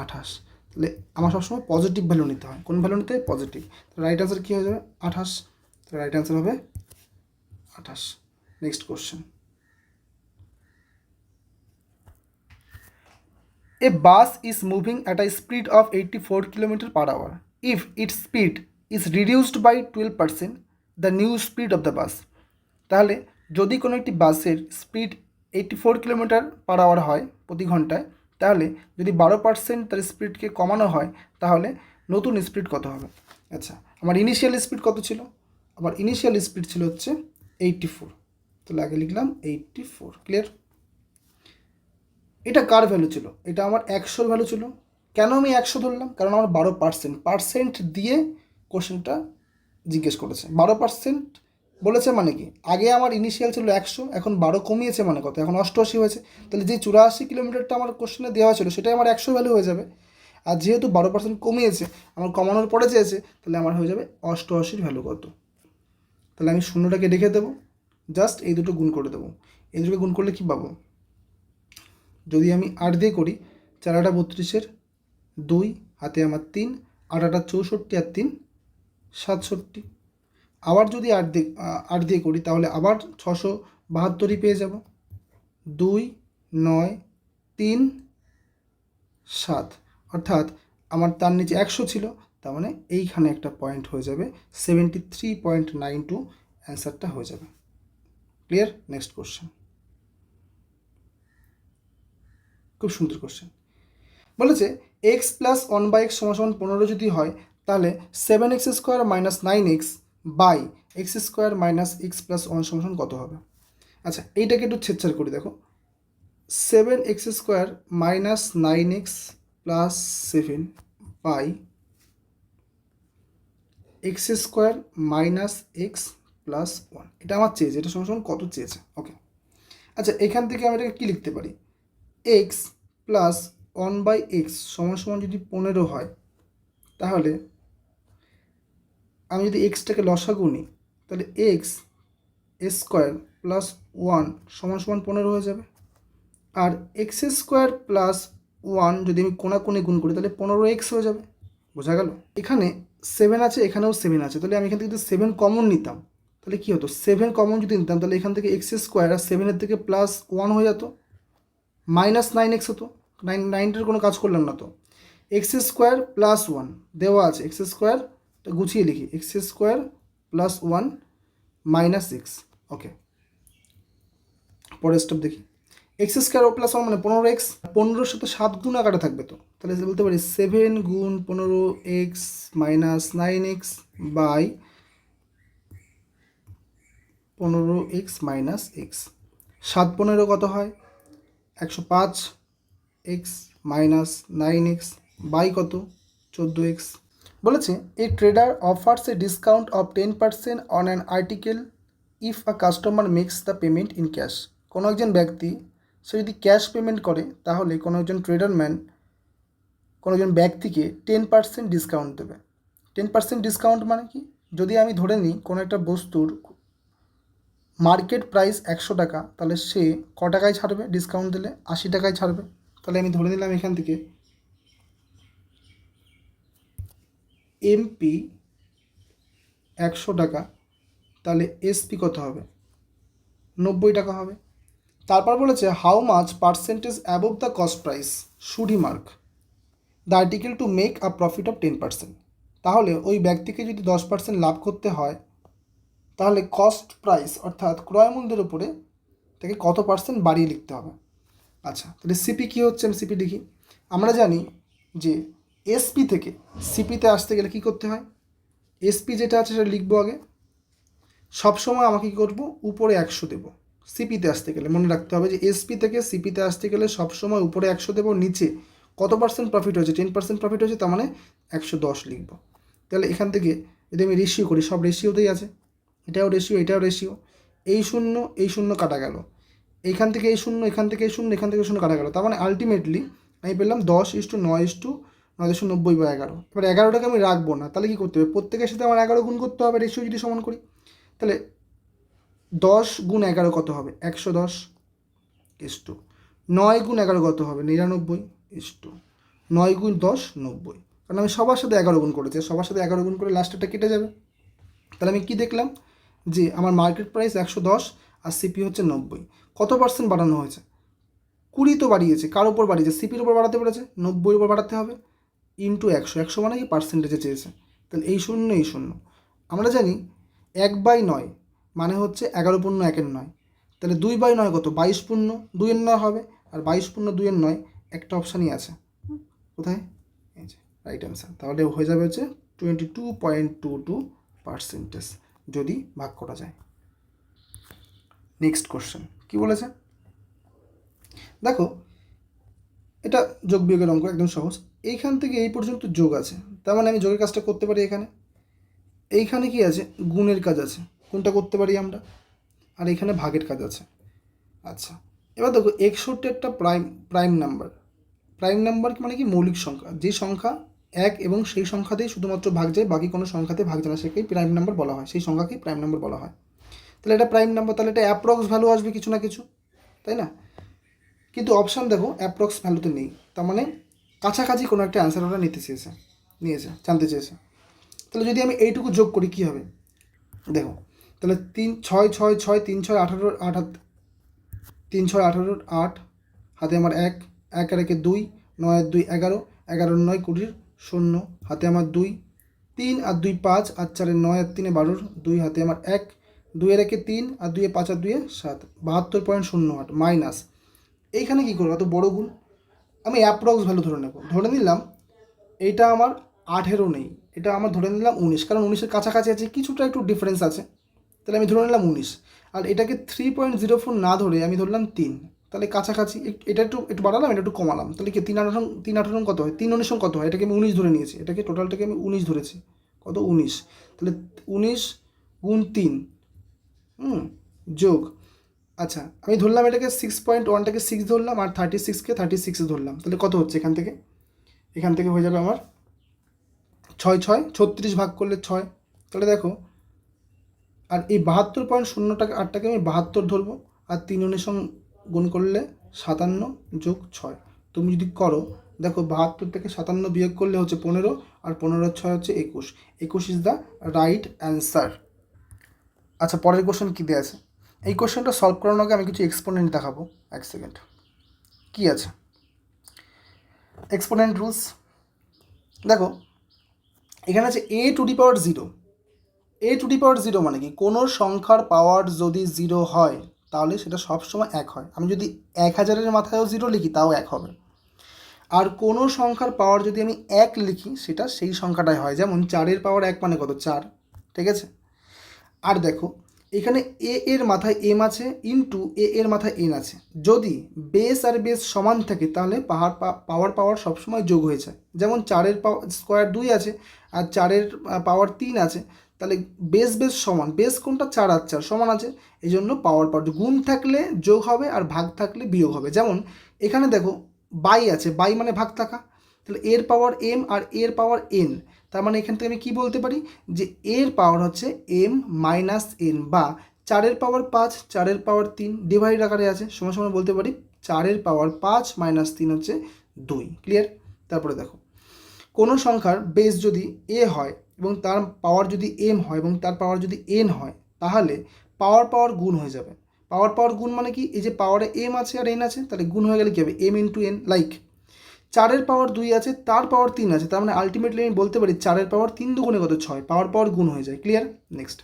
28। তাহলে আমার সবসময় পজিটিভ ভ্যালু নিতে হয়, কোন ভ্যালু নিতে হয়, পজিটিভ। তাহলে রাইট অ্যান্সার কী হয়ে যাবে, 28। তাহলে রাইট অ্যান্সার হবে 28। Next question, A bus is moving at a speed of 84 km/h. If its speed is reduced by 12%, the new speed of the bus. তাহলে যদি কোনো একটি বাসের স্পিড 84 km/h হয় প্রতি ঘন্টায়, তাহলে যদি 12% তার স্পিডকে কমানো হয় তাহলে নতুন স্পিড কত হবে। আচ্ছা, আমার ইনিশিয়াল স্পিড কত ছিল, আমার ইনিশিয়াল স্পিড ছিল হচ্ছে 84, তাহলে আগে লিখলাম 84। ক্লিয়ার। এটা কার ভ্যালু ছিল, এটা আমার 100 ভ্যালু ছিল। কেন আমি 100 ধরলাম, কারণ আমার 12% দিয়ে কোশ্চেনটা জিজ্ঞেস করেছে। 12% বলেছে মানে কি, আগে আমার ইনিশিয়াল ছিল 100, এখন 12 কমিয়েছে মানে কত, এখন 88 হয়েছে। তাহলে যে 84 কিলোমিটারটা আমার কোশ্চেনে দেওয়া ছিল সেটাই আমার 100 ভ্যালু হয়ে যাবে। আর যেহেতু 12% কমিয়েছে, আমার কমানোর পরে চেয়েছে, তাহলে আমার হয়ে যাবে 88 ভ্যালু কত। তাহলে আমি শূন্যটাকে রেখে দেবো, জাস্ট এই দুটো গুণ করে দেবো। এই দুটো গুণ করলে কী পাবো, যদি আমি 8 দিয়ে করি, 4 8 32, 2 হাতে আমার 3, 8 8 64 আর 3 67। আবার যদি 8 দিয়ে করি তাহলে আবার 672 পেয়ে যাব। 2 9 3 7, অর্থাৎ আমার তার নিচে 100 ছিল, তার মানে এইখানে একটা পয়েন্ট হয়ে যাবে 73.92, অ্যান্সারটা হয়ে যাবে। ক্লিয়ার। নেক্সট কোশ্চেন, খুব সুন্দর কোশ্চেন। বলেছে এক্স প্লাস 1/x সমান 15 যদি হয়, তাহলে 7x² minus 9x by x² minus x plus 1 সমান কত হবে। আচ্ছা, এইটাকে একটু ছেদছাড় করি, দেখো 7x² minus 9x plus 7 by x² minus x plus 1, এটা আমার চেয়েছে, এটা সমান কত চেয়েছে। ওকে, আচ্ছা এখান থেকে আমি এটাকে কী লিখতে পারি, x প্লাস 1/x সমান যদি 15 হয়, তাহলে আমি যদি এক্সটাকে লসাগু নিই তাহলে x² প্লাস 1 সমান 15 হয়ে যাবে। আর x² প্লাস 1 যদি আমি কোণাকুণি গুণ করি তাহলে 15x হয়ে যাবে। বোঝা গেল। এখানে 7 আছে, এখানেও 7 আছে, তাহলে আমি এখান থেকে যদি 7 কমন নিতাম তাহলে কী হতো, 7 কমন যদি নিতাম তাহলে এখান থেকে x² আর 7-এর থেকে প্লাস 1 হয়ে যেত, মাইনাস 9x হতো। 9টার কোনো কাজ করলাম না তো। x² প্লাস 1 দেওয়া আছে, x² গুছিয়ে লিখি, x² প্লাস 1 মাইনাস x। ওকে, পরের স্টেপ দেখি, x² প্লাস 1 মানে 15x, 15-এর সাথে 7 গুণ আকারে থাকবে তো, তাহলে বলতে পারি 7 গুণ 15x minus 9x by 15x minus x। 7 15 কত হয়, 105, x মাইনাস 9x বাই কত, 14x। বলেছে a trader offers a discount of 10% on an article if a customer makes the payment in cash. কোনো একজন ব্যক্তি সে যদি ক্যাশ পেমেন্ট করে তাহলে কোনো একজন ট্রেডারম্যান কোনো একজন ব্যক্তিকে 10% ডিসকাউন্ট দেবে। 10% ডিসকাউন্ট মানে কি, যদি আমি ধরে নিই কোনো একটা বস্তুর মার্কেট প্রাইস 100 টাকা, তাহলে সে ক টাকায় ছাড়বে ডিসকাউন্ট দিলে, 80 টাকায় ছাড়বে। তাহলে আমি ধরে নিলাম এখান থেকে এমপি 100 টাকা, তাহলে এসপি কত হবে, 90 টাকা হবে। তারপর বলেছে how much percentage above the cost price should he mark the article to make a profit of 10%। তাহলে ওই ব্যক্তিকে যদি 10% লাভ করতে হয় তাহলে কস্ট প্রাইস অর্থাৎ ক্রয় মূল্যের উপরে তাকে কত পার্সেন্ট বাড়িয়ে লিখতে হবে। আচ্ছা, তাহলে সিপি কী হচ্ছে, আমি সিপি লিখি। আমরা জানি যে এসপি থেকে সিপিতে আসতে গেলে কী করতে হয়, এসপি যেটা আছে সেটা লিখবো আগে, সবসময় আমাকে কী করবো, উপরে 100 দেবো। সিপিতে আসতে গেলে মনে রাখতে হবে যে এসপি থেকে সিপিতে আসতে গেলে সবসময় উপরে 100 দেবো, নিচে কত পার্সেন্ট প্রফিট হয়েছে, 10% প্রফিট হয়েছে, তার মানে 110 লিখবো। তাহলে এখান থেকে যদি আমি রেশিও করি, সব রেশিওতেই আছে, এটাও রেশিও, এটাও রেশিও, এই শূন্য কাটা গেল, এইখান থেকে এই শূন্য, এখান থেকে এই শূন্য, এখান থেকে শূন্য কাটা গেল, তার মানে আলটিমেটলি আমি পেলাম 10:9:990/11। এবার 11টাকে আমি রাখবো না, তাহলে কী করতে হবে, প্রত্যেকের সাথে আমার 11 গুণ করতে হবে, রেশিও যদি সমান করি। তাহলে 10 গুণ 11 কত হবে, 110, 9 গুণ 11 কত হবে, 99, 9 গুণ 10, 90। কারণ আমি সবার সাথে 11 গুণ করেছি, সবার সাথে 11 গুণ করে লাস্টেরটা কেটে যাবে। তাহলে আমি কী দেখলাম যে আমার মার্কেট প্রাইস 110 আর সিপি হচ্ছে 90। কত পার্সেন্ট বাড়ানো হয়েছে, 20 তো বাড়িয়েছে। কার উপর বাড়িয়েছে, সিপির উপর বাড়াতে পেরেছে, 90-এর উপর বাড়াতে হবে, ইন্টু 100, 100 মানে কি পার্সেন্টেজে চেয়েছে। তাহলে এই শূন্য, আমরা জানি 1/9 মানে হচ্ছে 11 পূর্ণ 1-এর 9। তাহলে 2/9 কত, 22 পূর্ণ 2-এর 9 হবে, আর 22 পূর্ণ 2-এর 9 একটা অপশানই আছে, কোথায়, এই যে রাইট অ্যান্সার। তাহলে হয়ে যাবে হচ্ছে 22.22% যদি ভাগ করা যায়। নেক্সট কোশ্চেন কী বলেছে দেখো, এটা যোগ বিয়োগের অঙ্ক, একদম সহজ। এইখান থেকে এই পর্যন্ত যোগ আছে, তার মানে আমি যোগের কাজটা করতে পারি এখানে। এইখানে কি আছে, গুণের কাজ আছে, কোনটা করতে পারি আমরা, আর এখানে ভাগের কাজ আছে। আচ্ছা, এবার দেখো 61 একটা প্রাইম নাম্বার। প্রাইম নাম্বার মানে কি, মৌলিক সংখ্যা, যে সংখ্যা 1 এবং সেই সংখ্যাতেই শুধুমাত্র ভাগ যায়, বাকি কোনো সংখ্যাতে ভাগ যায় না, সেকেই প্রাইম নাম্বার বলা হয়, সেই সংখ্যাকেই প্রাইম নাম্বার বলা হয়। তাহলে এটা প্রাইম নাম্বার, তাহলে এটা অ্যাপ্রক্স ভ্যালু আসবে কিছু না কিছু, তাই না? কিন্তু অপশান দেখো অ্যাপ্রক্স ভ্যালুতে নেই, তার মানে কাছাকাছি কোনো একটা অ্যান্সার ওরা নিয়েছে, জানতে চেয়েছে। তাহলে যদি আমি এইটুকু যোগ করি কী হবে দেখো, তাহলে 3 6 6 6 3 6 18 8 3 6 18 8 হাতে আমার 1 1 আর 1 2 9 আর 2 11 11 9 20 0 হাতে আমার 2 3 আর 2 5 আর 4 9 আর 3 12 2 হাতে আমার 1 2 আর 1 3 আর 2 5 আর 2 7 72.08 মাইনাস, এইখানে কী করবো, এত বড় গুণ, আমি অ্যাপ্রক্স ভ্যালু ধরে নেব, ধরে নিলাম এইটা আমার 18 নেই, এটা আমার ধরে নিলাম 19, কারণ 19-এর কাছাকাছি আছে, কিছুটা একটু ডিফারেন্স আছে, তাহলে আমি ধরে নিলাম 19। আর এটাকে 3.04 না ধরে আমি ধরলাম 3, তাহলে কাছাকাছি, এটা একটু বাড়ালাম, এটা একটু কমালাম, তাহলে কি 3 কত হয়, 3 কত হয়, এটাকে আমি 19 ধরে নিয়েছি, এটাকে টোটালটাকে আমি 19 ধরেছি, কত 19, তাহলে 19 গুণ 3 যোগ, আচ্ছা আমি ধরলাম এটাকে 6.1টাকে 6 ধরলাম, আর 36কে 36 ধরলাম, তাহলে কত হচ্ছে এখান থেকে হয়ে যাবে আমার 6 6 36 ভাগ করলে 6, তাহলে দেখো, আর এই 72.08টাকে আমি 72 ধরবো, আর 3 সঙ্গে গুণ করলে 57 যোগ 6, তুমি যদি করো দেখো 72 থেকে 57 বিয়োগ করলে হচ্ছে 15, আর 15 6 হচ্ছে 21, 21 ইজ দ্য রাইট অ্যান্সার। আচ্ছা, পরের কোশ্চেন কী দেওয়া আছে, এই কোশ্চেনটা সলভ করানোর আগে আমি কিছু এক্সপোনেন্ট দেখাবো, এক সেকেন্ড। কী আছে এক্সপোনেন্ট রুলস, দেখো এখানে আছে a⁴0। a⁴0 মানে কি, কোনো সংখ্যার পাওয়ার যদি 0 হয় তাহলে সেটা সবসময় 1 হয়। আমি যদি 1000-এর মাথায়ও 0 লিখি তাও 1 হবে। আর কোনো সংখ্যার পাওয়ার যদি আমি 1 লিখি সেটা সেই সংখ্যাটাই হয়, যেমন 4-এর পাওয়ার 1 মানে কত, 4, ঠিক আছে। আর দেখো এখানে এ এর মাথায় এম আছে, ইন্টু এ এর মাথায় এন আছে, যদি বেস আর বেস সমান থাকে তাহলে পাওয়ার সবসময় যোগ হয়ে যায়। যেমন 4-এর স্কোয়ার 2 আছে, আর 4-এর পাওয়ার 3 আছে, তাহলে বেস সমান, বেস কোনটা, 4 আর 4 সমান আছে, এই জন্য পাওয়ার গুণ থাকলে যোগ হবে, আর ভাগ থাকলে বিয়োগ হবে। যেমন এখানে দেখো বাই আছে, বাই মানে ভাগ থাকা, তাহলে এর পাওয়ার এম আর এর পাওয়ার এন, তার মানে এখান থেকে আমি কী বলতে পারি যে এর পাওয়ার হচ্ছে m - n, বা 4-এর পাওয়ার 5 4-এর পাওয়ার 3 ডিভাইড আকারে আছে, সমান বলতে পারি 4-এর পাওয়ার 5 - 3 হচ্ছে 2, ক্লিয়ার। তারপরে দেখো কোনো সংখ্যার বেস যদি a হয় এবং তার পাওয়ার যদি m হয় এবং তার পাওয়ার যদি n হয়, তাহলে পাওয়ার গুণ হয়ে যাবে। পাওয়ার গুণ মানে কি, এই যে পাওয়ারে m আছে আর n আছে, তাহলে গুণ হয়ে গেলে কী হবে, m × n, লাইক 4-এর পাওয়ার 2 আছে, তার পাওয়ার 3 আছে, তার মানে আলটিমেটলি আমি বলতে পারি 4-এর পাওয়ার 3 দুগুণে কত, 6, পাওয়ার গুণ হয়ে যায়, ক্লিয়ার। নেক্সট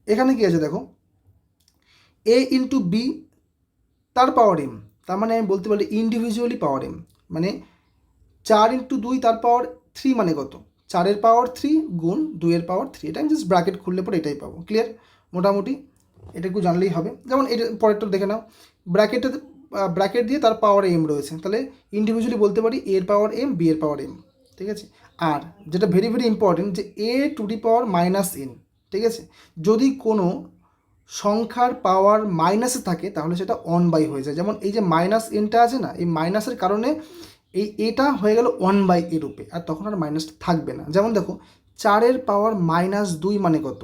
এখানে কি আছে দেখো, a × b তার পাওয়ার m, তার মানে আমি বলতে পারি ইন্ডিভিজুয়ালি পাওয়ার m, মানে 4 × 2 তার পাওয়ার 3 মানে কত, 4 পাওয়ার 3 গুণ 2 পাওয়ার 3, এটা আমি জাস্ট ব্র্যাকেট খুললে পরে এটাই পাবো। ক্লিয়ার? মোটামুটি এটা একটু জানলেই হবে। যেমন এটা পরেরটা দেখে নাও, ব্র্যাকেট দিয়ে তার পাওয়ার এম রয়েছে, তাহলে ইন্ডিভিজুয়ালি বলতে পারি A power M, B power M. ঠিক আছে? আর যেটা ভেরি ভেরি ইম্পর্টেন্ট, যে A to the power minus N. ঠিক আছে? যদি কোনো সংখ্যার পাওয়ার মাইনাসে থাকে তাহলে সেটা অন বাই হয়ে যায়। যেমন এই যে মাইনাস এনটা আছে না, এই মাইনাসের কারণে এই এটা হয়ে গেল 1/a রূপে, আর তখন আর মাইনাসটা থাকবে না। যেমন দেখো 4 পাওয়ার মাইনাস 2 মানে কত?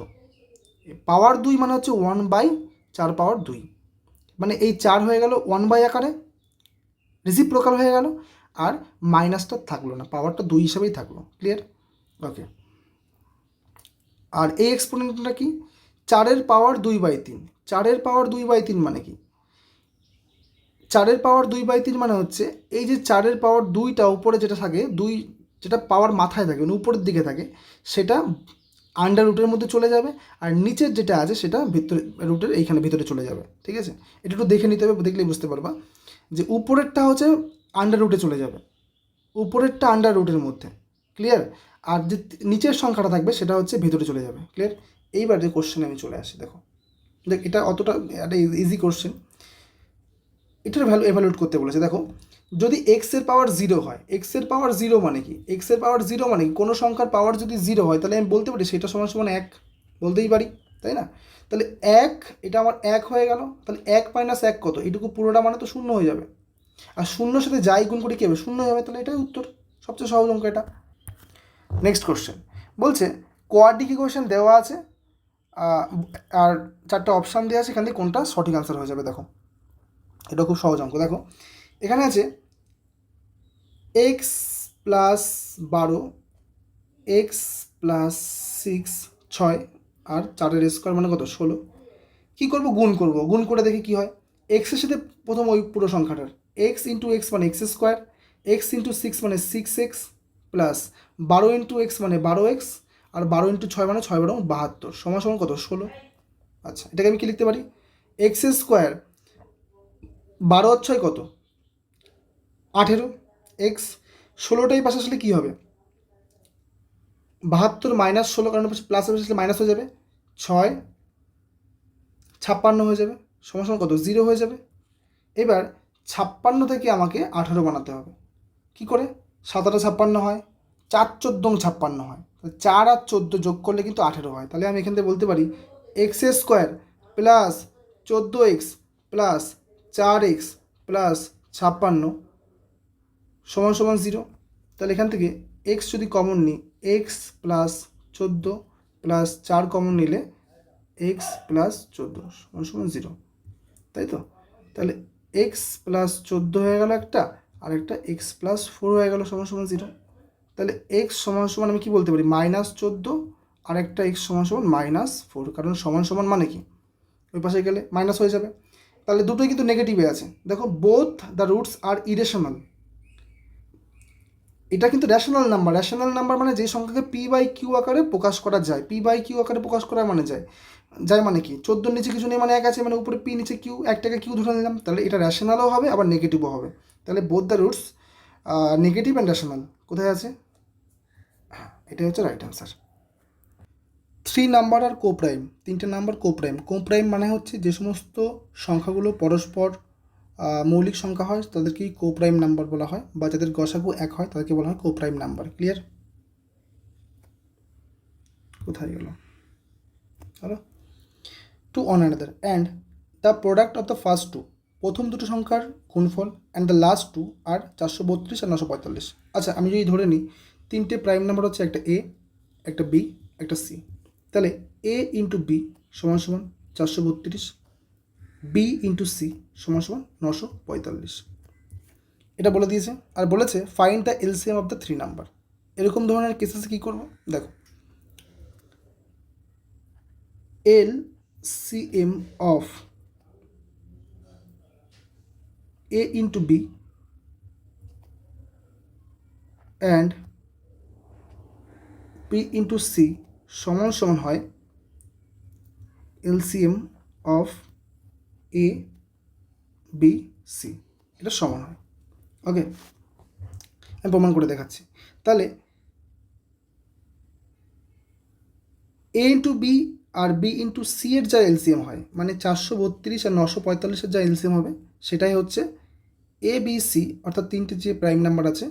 পাওয়ার 2 মানে হচ্ছে 1/4 পাওয়ার 2, মানে এই 4 হয়ে গেল 1 আকারে, রেসিপ্রোকাল হয়ে গেল, আর মাইনাসটা থাকলো না, পাওয়ারটা 2 হিসাবেই থাকলো। ক্লিয়ার? ওকে। আর এই এক্সপোনেন্টটা কি? 4 পাওয়ার 2/3। 4 পাওয়ার 2/3 মানে কি? 4 পাওয়ার 2/3 মানে হচ্ছে এই যে 4 পাওয়ার 2টা উপরে যেটা থাকে, 2 যেটা পাওয়ার মাথায় থাকে মানে উপরের দিকে থাকে, সেটা আন্ডার রুটের মধ্যে চলে যাবে, আর নিচের যেটা আছে সেটা ভিতরে রুটের এইখানে ভিতরে চলে যাবে। ঠিক আছে? এটা একটু দেখে নিতে হবে, দেখলেই বুঝতে পারবা যে উপরেরটা হচ্ছে আন্ডার রুটে চলে যাবে, উপরেরটা আন্ডার রুটের মধ্যে। ক্লিয়ার? আর যে নিচের সংখ্যাটা থাকবে সেটা হচ্ছে ভেতরে চলে যাবে। ক্লিয়ার? এইবার যে কোশ্চেনে আমি চলে আসি, দেখো দেখ এটা অতটা একটা ইজি কোশ্চেন, এটার ভ্যালু এভালুয়েট করতে বলেছে। দেখো যদি এক্সের পাওয়ার 0 হয়, এক্সের পাওয়ার 0 মানে কি? এক্সের পাওয়ার 0 মানে কি? কোনো সংখ্যার পাওয়ার যদি 0 হয় তাহলে আমি বলতে পারি সেটা সমান সমান 1, বলতেই পারি, তাই না? তাহলে 1, এটা আমার 1 হয়ে গেল, তাহলে 1 মাইনাস 1 কত? এটুকু পুরোটা মানে তো 0 হয়ে যাবে, আর শূন্যর সাথে যাই গুণ করে কী হবে? 0 হয়ে যাবে, তাহলে এটাই উত্তর, সবচেয়ে সহজ অঙ্ক এটা। নেক্সট কোশ্চেন বলছে কোয়াড্রিক ইকুয়েশন দেওয়া আছে, আর 4টা অপশান দেওয়া আছে, এখান থেকে কোনটা সঠিক আনসার হয়ে যাবে। দেখো এটা খুব সহজ অঙ্ক। দেখো এখানে আছে এক্স প্লাস 12, এক্স প্লাস 6 6, আর 4 স্কোয়ার মানে কত? 16। কী করবো? গুণ করব, গুণ করে দেখি কী হয়। এক্সের সাথে প্রথম ওই পুরো সংখ্যাটার এক্স ইন্টু এক্স মানে এক্স স্কোয়ার, এক্স ইন্টু 6 মানে 6x, প্লাস 12 ইন্টু এক্স মানে 12x, আর 12 ইন্টু 6 মানে 6×12 সমান সমান কত? 16। আচ্ছা, এটাকে আমি কি লিখতে পারি? এক্স স্কোয়ার 12 আর 6 কত? 18, এক্স 16টাই পাশে আসলে কী হবে? 72 মাইনাস 16, কারণ পাশে প্লাস আসলে মাইনাস হয়ে যাবে, 6 56 হয়ে যাবে, সমান সমান কত? 0 হয়ে যাবে। এবার 56 থেকে আমাকে 18 বানাতে হবে। কি করে? 7 8 56 হয়, 4 14 56 হয়, 4 আর 14 যোগ করলে কিন্তু 18 হয়। তাহলে আমি এখান থেকে বলতে পারি x square plus 14x plus 4x plus 56 সমান সমান 0। তাহলে এখান থেকে এক্স যদি কমন নিই, এক্স প্লাস 14 প্লাস 4 কমন নিলে এক্স প্লাস 14 সমান সমান 0, তাই তো? তাহলে এক্স প্লাস 14 হয়ে গেল একটা, আর একটা এক্স প্লাস 4 হয়ে গেল সমান সমান 0। তাহলে এক্স সমান সমান আমি কি বলতে পারি? -14, আর একটা এক্স সমান সমান -4, কারণ সমান সমান মানে কি? ওই পাশে গেলে মাইনাস হয়ে যাবে। তাহলে দুটোই কিন্তু নেগেটিভে আছে। দেখো both the roots are irrational. এটা কিন্তু র্যাশনাল নাম্বার। র্যাশনাল নাম্বার মানে যে সংখ্যাকে p/q আকারে প্রকাশ করা যায়, p/q আকারে প্রকাশ করা মানে যায় মানে কি? 14 নিচে কিছু নেই মানে 1 আছে, মানে উপরে p নিচে q, একটাকে q ধরে নিলাম, তাহলে এটা র্যাশনালও হবে আবার নেগেটিভও হবে। তাহলে both the roots negative and rational কোথায় আছে? হ্যাঁ, এটাই হচ্ছে রাইট অ্যান্সার। 3 নাম্বার আর কোপ্রাইম, 3টে নাম্বার কোপ্রাইম। কোপ্রাইম মানে হচ্ছে যে সমস্ত সংখ্যাগুলো পরস্পর মৌলিক সংখ্যা হয় তাদেরকেই কোপ্রাইম নাম্বার বলা হয়, বা যাদের গসাগু 1 হয় তাদেরকে বলা হয় কোপ্রাইম নাম্বার। ক্লিয়ার? কোথায় গেল? Hello. Two on another and the product of the first two, প্রথম দুটো সংখ্যার গুণফল, and the last two are 432 আর 945। আচ্ছা, আমি যদি ধরে নিই 3টে প্রাইম নাম্বার হচ্ছে একটা এ, একটা বি, একটা সি, তাহলে এ ইন্টু বি সমান সমান 432, বি ইন্টু সি সমান সমান 945, এটা বলে দিয়েছে। আর বলেছে find the LCM of the 3 number. এরকম ধরনের কেসেসে কী করবো? দেখো LCM of A into B and P into C সমান সমান হয় LCM of A B C, এটা সমান হয়। ওকে, আমি প্রমাণ করে দেখাচ্ছি। তাহলে এ ইন্টু বি আর বি ইন্টু সি এর যা এলসিএম হয়, মানে 432 আর 945-এর যা এলসিএম হবে সেটাই হচ্ছে এ বি সি, অর্থাৎ তিনটে যে প্রাইম নাম্বার আছে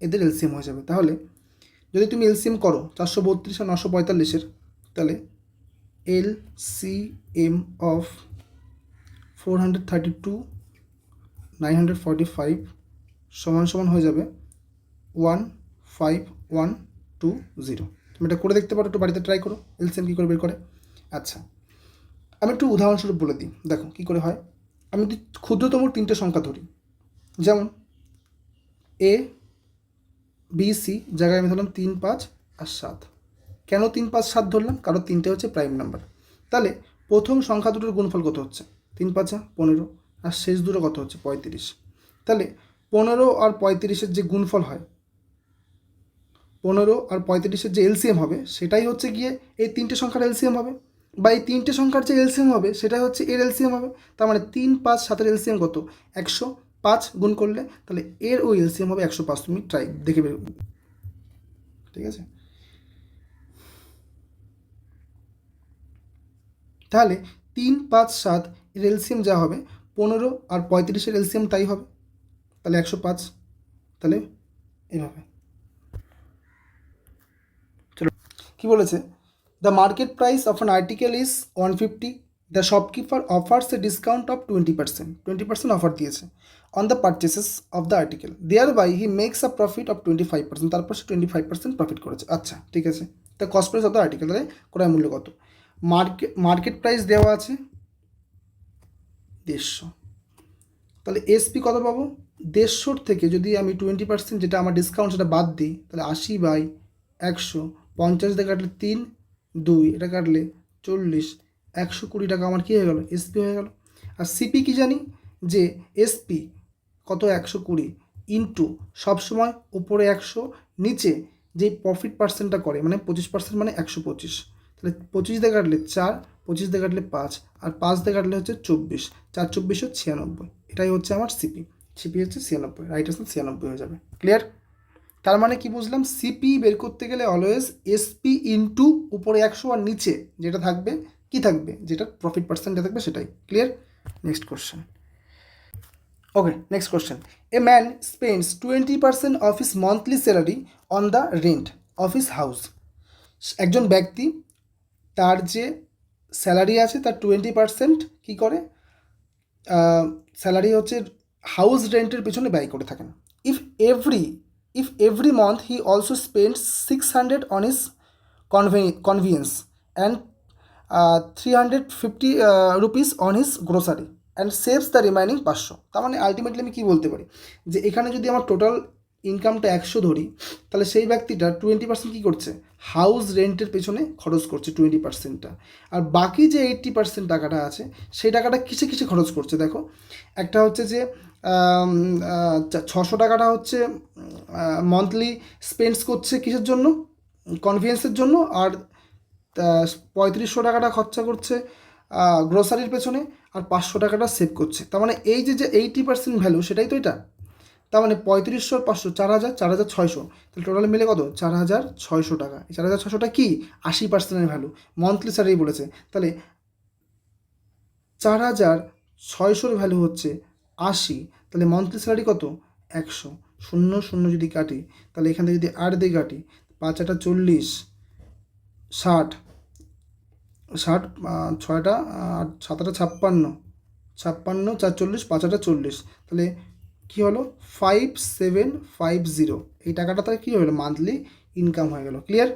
এদের এলসিএম হয়ে যাবে। তাহলে যদি তুমি এলসিএম করো 432 আর 945-এর, তাহলে LCM of 432 945 সমান সমান হয়ে যাবে 15120। তুমি এটা করে দেখতে পারো, একটু বাড়িতে ট্রাই করো এলসিএম কী করে বের করে। আচ্ছা, আমি একটু উদাহরণস্বরূপ বলে দিই, দেখো কী করে হয়। আমি যদি ক্ষুদ্রতম তিনটে সংখ্যা ধরি, যেমন এ বি সি জায়গায় আমি ধরলাম 3, 5 আর 7। কেন 3, 5, 7 ধরলাম? কারণ তিনটে হচ্ছে প্রাইম নাম্বার। তাহলে প্রথম সংখ্যা দুটোর গুণফল কত হচ্ছে? 3, 5 15, আর শেষ দুটো কত হচ্ছে? 35। তাহলে 15 আর 35-এর যে গুণফল হয়, 15 আর 35-এর যে এলসিএম হবে সেটাই হচ্ছে গিয়ে এই তিনটে সংখ্যার এলসিএম হবে, বা এই তিনটে সংখ্যার যে এলসিএম হবে সেটাই হচ্ছে এর এলসিএম হবে। তার মানে 3, 5, 7-এর এলসিএম কত? 105 গুণ করলে তাহলে এর ওই এলসিএম হবে 105। তুমি ট্রাই দেখে বের, ঠিক আছে? তাহলে 3, 5, 7 এর এলসিএম যা হবে 15 আর 35-এর এলসিএম তাই হবে, তাহলে 105। তাহলে এভাবে চলো কী বলেছে, the market price of an article is 150, the shopkeeper offers a discount of 20%, 20% offer দিয়েছে on the purchases of the article, thereby he makes a profit of 25%, তারপর সে 25% প্রফিট করেছে। আচ্ছা ঠিক আছে, the cost price of the article, তাহলে ক্রয় মূল্য কত? মার্কেট প্রাইস দেওয়া আছে 150, তাহলে এসপি কত পাবো? 150 থেকে যদি আমি 20% যেটা আমার ডিসকাউন্ট সেটা বাদ দিই, তাহলে 80/100, 50 দিয়ে কাটলে 3, 2, এটা কাটলে 40, 120 টাকা আমার কী হয়ে গেল? এসপি হয়ে গেল। আর সিপি কি জানি, যে এসপি কত? 120 ইন্টু সবসময় উপরে 100, নিচে যে প্রফিট পার্সেন্টটা করে মানে 25%, মানে 125। তাহলে 25 দিয়ে কাটলে 4, 25 দিয়ে কাটলে 5, আর 5 দিয়ে কাটলে হচ্ছে 24, 4 24 96। এটাই হচ্ছে আমার সিপি, সিপি হচ্ছে 96, রাইট আনসার 96 হয়ে যাবে। ক্লিয়ার? তার মানে কি বুঝলাম, সিপি বের করতে গেলে অলওয়েজ এসপি ইন্টু উপরে 100 আর নিচে যেটা থাকবে কি থাকবে, যেটা প্রফিট পার্সেন্টে থাকবে সেটাই। Clear? Next question. Okay, next question. A man spends 20% of his monthly salary on the rent of his house. একজন ব্যক্তি তার যে স্যালারি আছে তার 20% কী করে? স্যালারি হচ্ছে হাউস রেন্টের পেছনে ব্যয় করে থাকেন। If every month he also spends 600 on his convenience and 350 rupees on his grocery and saves the remaining 500। তার মানে আলটিমেটলি আমি কী বলতে পারি, যে এখানে যদি আমার টোটাল ইনকামটা 100 ধরি, তাহলে সেই ব্যক্তিটা 20% কী করছে? হাউস রেন্টের পেছনে খরচ করছে 20%টা, আর বাকি যে 80% টাকাটা আছে সেই টাকাটা কিসে কিসে খরচ করছে দেখো। একটা হচ্ছে যে 600 টাকাটা হচ্ছে মান্থলি স্পেন্ডস করছে কিসের জন্য? কনভিনিয়েন্সের জন্য, আর 3500 টাকাটা খরচা করছে গ্রোসারির পেছনে, আর 500 টাকাটা সেভ করছে। তার মানে এই যে 80% ভ্যালু সেটাই তো এটা। তার মানে 3500 আর 500 4000, 4600, তাহলে টোটাল মিলে কত? 4600 টাকা। এই 4600 টাকা কি? 80%-এর ভ্যালু, মান্থলি স্যালারি বলেছে। তাহলে 4600-এর ভ্যালু হচ্ছে 80, তাহলে মান্থলি স্যালারি কত? 100। 0 0 যদি কাটি, তাহলে এখান থেকে যদি 8 দিয়ে কাটি, 5 8 40, 60, 6 8 7 8 56, 56 4 40, 5 8 40, তাহলে কী হলো? 5750। এই টাকাটা তার কী হলো? মান্থলি ইনকাম হয়ে গেল। ক্লিয়ার?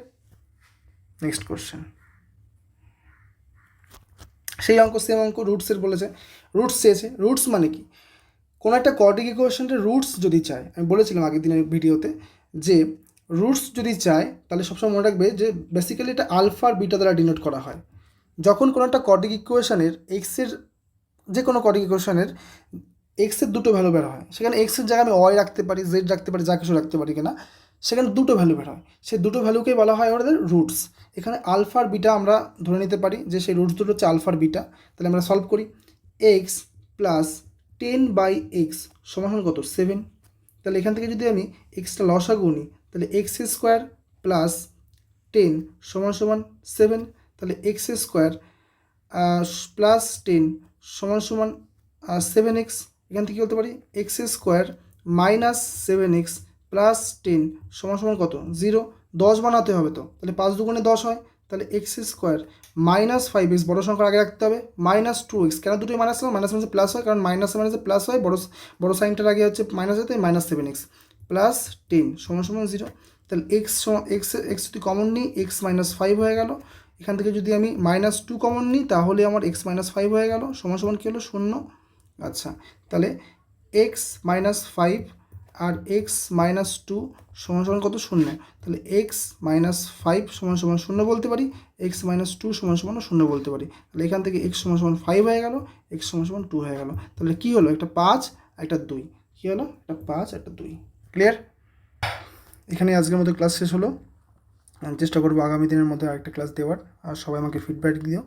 Next question. সেই অঙ্ক সেম অঙ্ক, রুটসের বলেছে, রুটস চেয়েছে। রুটস মানে কি? কোনো একটা কোয়াড্রিক ইকুয়েশনের রুটস যদি চায়, আমি বলেছিলাম আগের দিনের ভিডিওতে যে রুটস যদি চায় তাহলে সবসময় মনে রাখবে যে বেসিক্যালি এটা আলফা আর বিটা দ্বারা ডিনোট করা হয়। যখন কোনো একটা কোয়াড্রিক ইকুয়েশনের এক্সের, যে কোনো কোয়াড্রিক ইকুয়েশনের এক্সের দুটো ভ্যালু বের হয়, সেখানে এক্সের জায়গায় আমি ওয়াই রাখতে পারি, জেড রাখতে পারি, যা কিছু রাখতে পারি কিনা, সেখানে দুটো ভ্যালু বের হয়, সেই দুটো ভ্যালুকেই বলা হয় আমাদের রুটস। এখানে আলফা আর বিটা আমরা ধরে নিতে পারি যে সেই রুটস দুটো হচ্ছে আলফা আর বিটা। তাহলে আমরা সলভ করি। এক্স প্লাস 10/x সমান কত? 7। তাহলে এখান থেকে যদি আমি এক্সটা লসাগু নিই, তাহলে x² প্লাস 10 সমান 7। তাহলে এক্স স্কোয়ার প্লাস 10 সমান সমান 7x। এখান থেকে বলতে পারি x square minus 7x plus 10 সমান সমান কত 0। 10 বানাতে হবে তো, তাহলে 5 দুগুণে 10 হয়। তাহলে এক্স স্কোয়ার মাইনাস 5x বড় সংখ্যা আগে রাখতে হবে, মাইনাস 2x। কেন দুটোই মাইনাস হবে? মাইনাস মাইনাসে প্লাস হয়, কারণ মাইনাসে মাইনাসে প্লাস হয়, বড় সাইনটার আগে হচ্ছে মাইনাস হতে মাইনাস 7x প্লাস 10 সমান সমান 0। তাহলে এক্স যদি কমন নিই এক্স মাইনাস 5 হয়ে গেল। এখান থেকে যদি আমি -2 কমন নিই তাহলে আমার এক্স মাইনাস 5 হয়ে গেল, সমান সমান কী হলো 0। আচ্ছা, তাহলে এক্স মাইনাস 5 আর এক্স মাইনাস 2 সমান সমান কত 0। তাহলে এক্স মাইনাস 5 সমান সমান 0 বলতে পারি, এক্স মাইনাস 2 সমান সমান 0 বলতে পারি। তাহলে এখান থেকে এক্স সমান সমান 5 হয়ে গেল, এক্স সমান সমান 2 হয়ে গেল। তাহলে কী হলো? একটা 5 একটা 2। কী হলো? একটা 5 একটা 2। ক্লিয়ার? এখানে আজকের মতো ক্লাস শেষ হলো। আমি চেষ্টা করবো আগামী দিনের মধ্যে আরেকটা ক্লাস দেওয়ার। আর সবাই আমাকে ফিডব্যাক দিও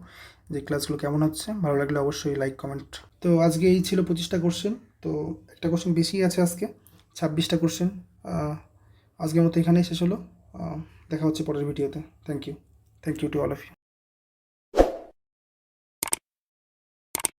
যে ক্লাসগুলো কেমন হচ্ছে। ভালো লাগলে অবশ্যই লাইক কমেন্ট। তো আজকে এই ছিল 25টা কোশ্চেন। তো একটা কোশ্চেন বেশি আছে আজকে, 26টা কোশ্চেন। আজকের মতো এখানেই শেষ হলো। দেখা হচ্ছে পরের ভিডিওতে। Thank you to all of you.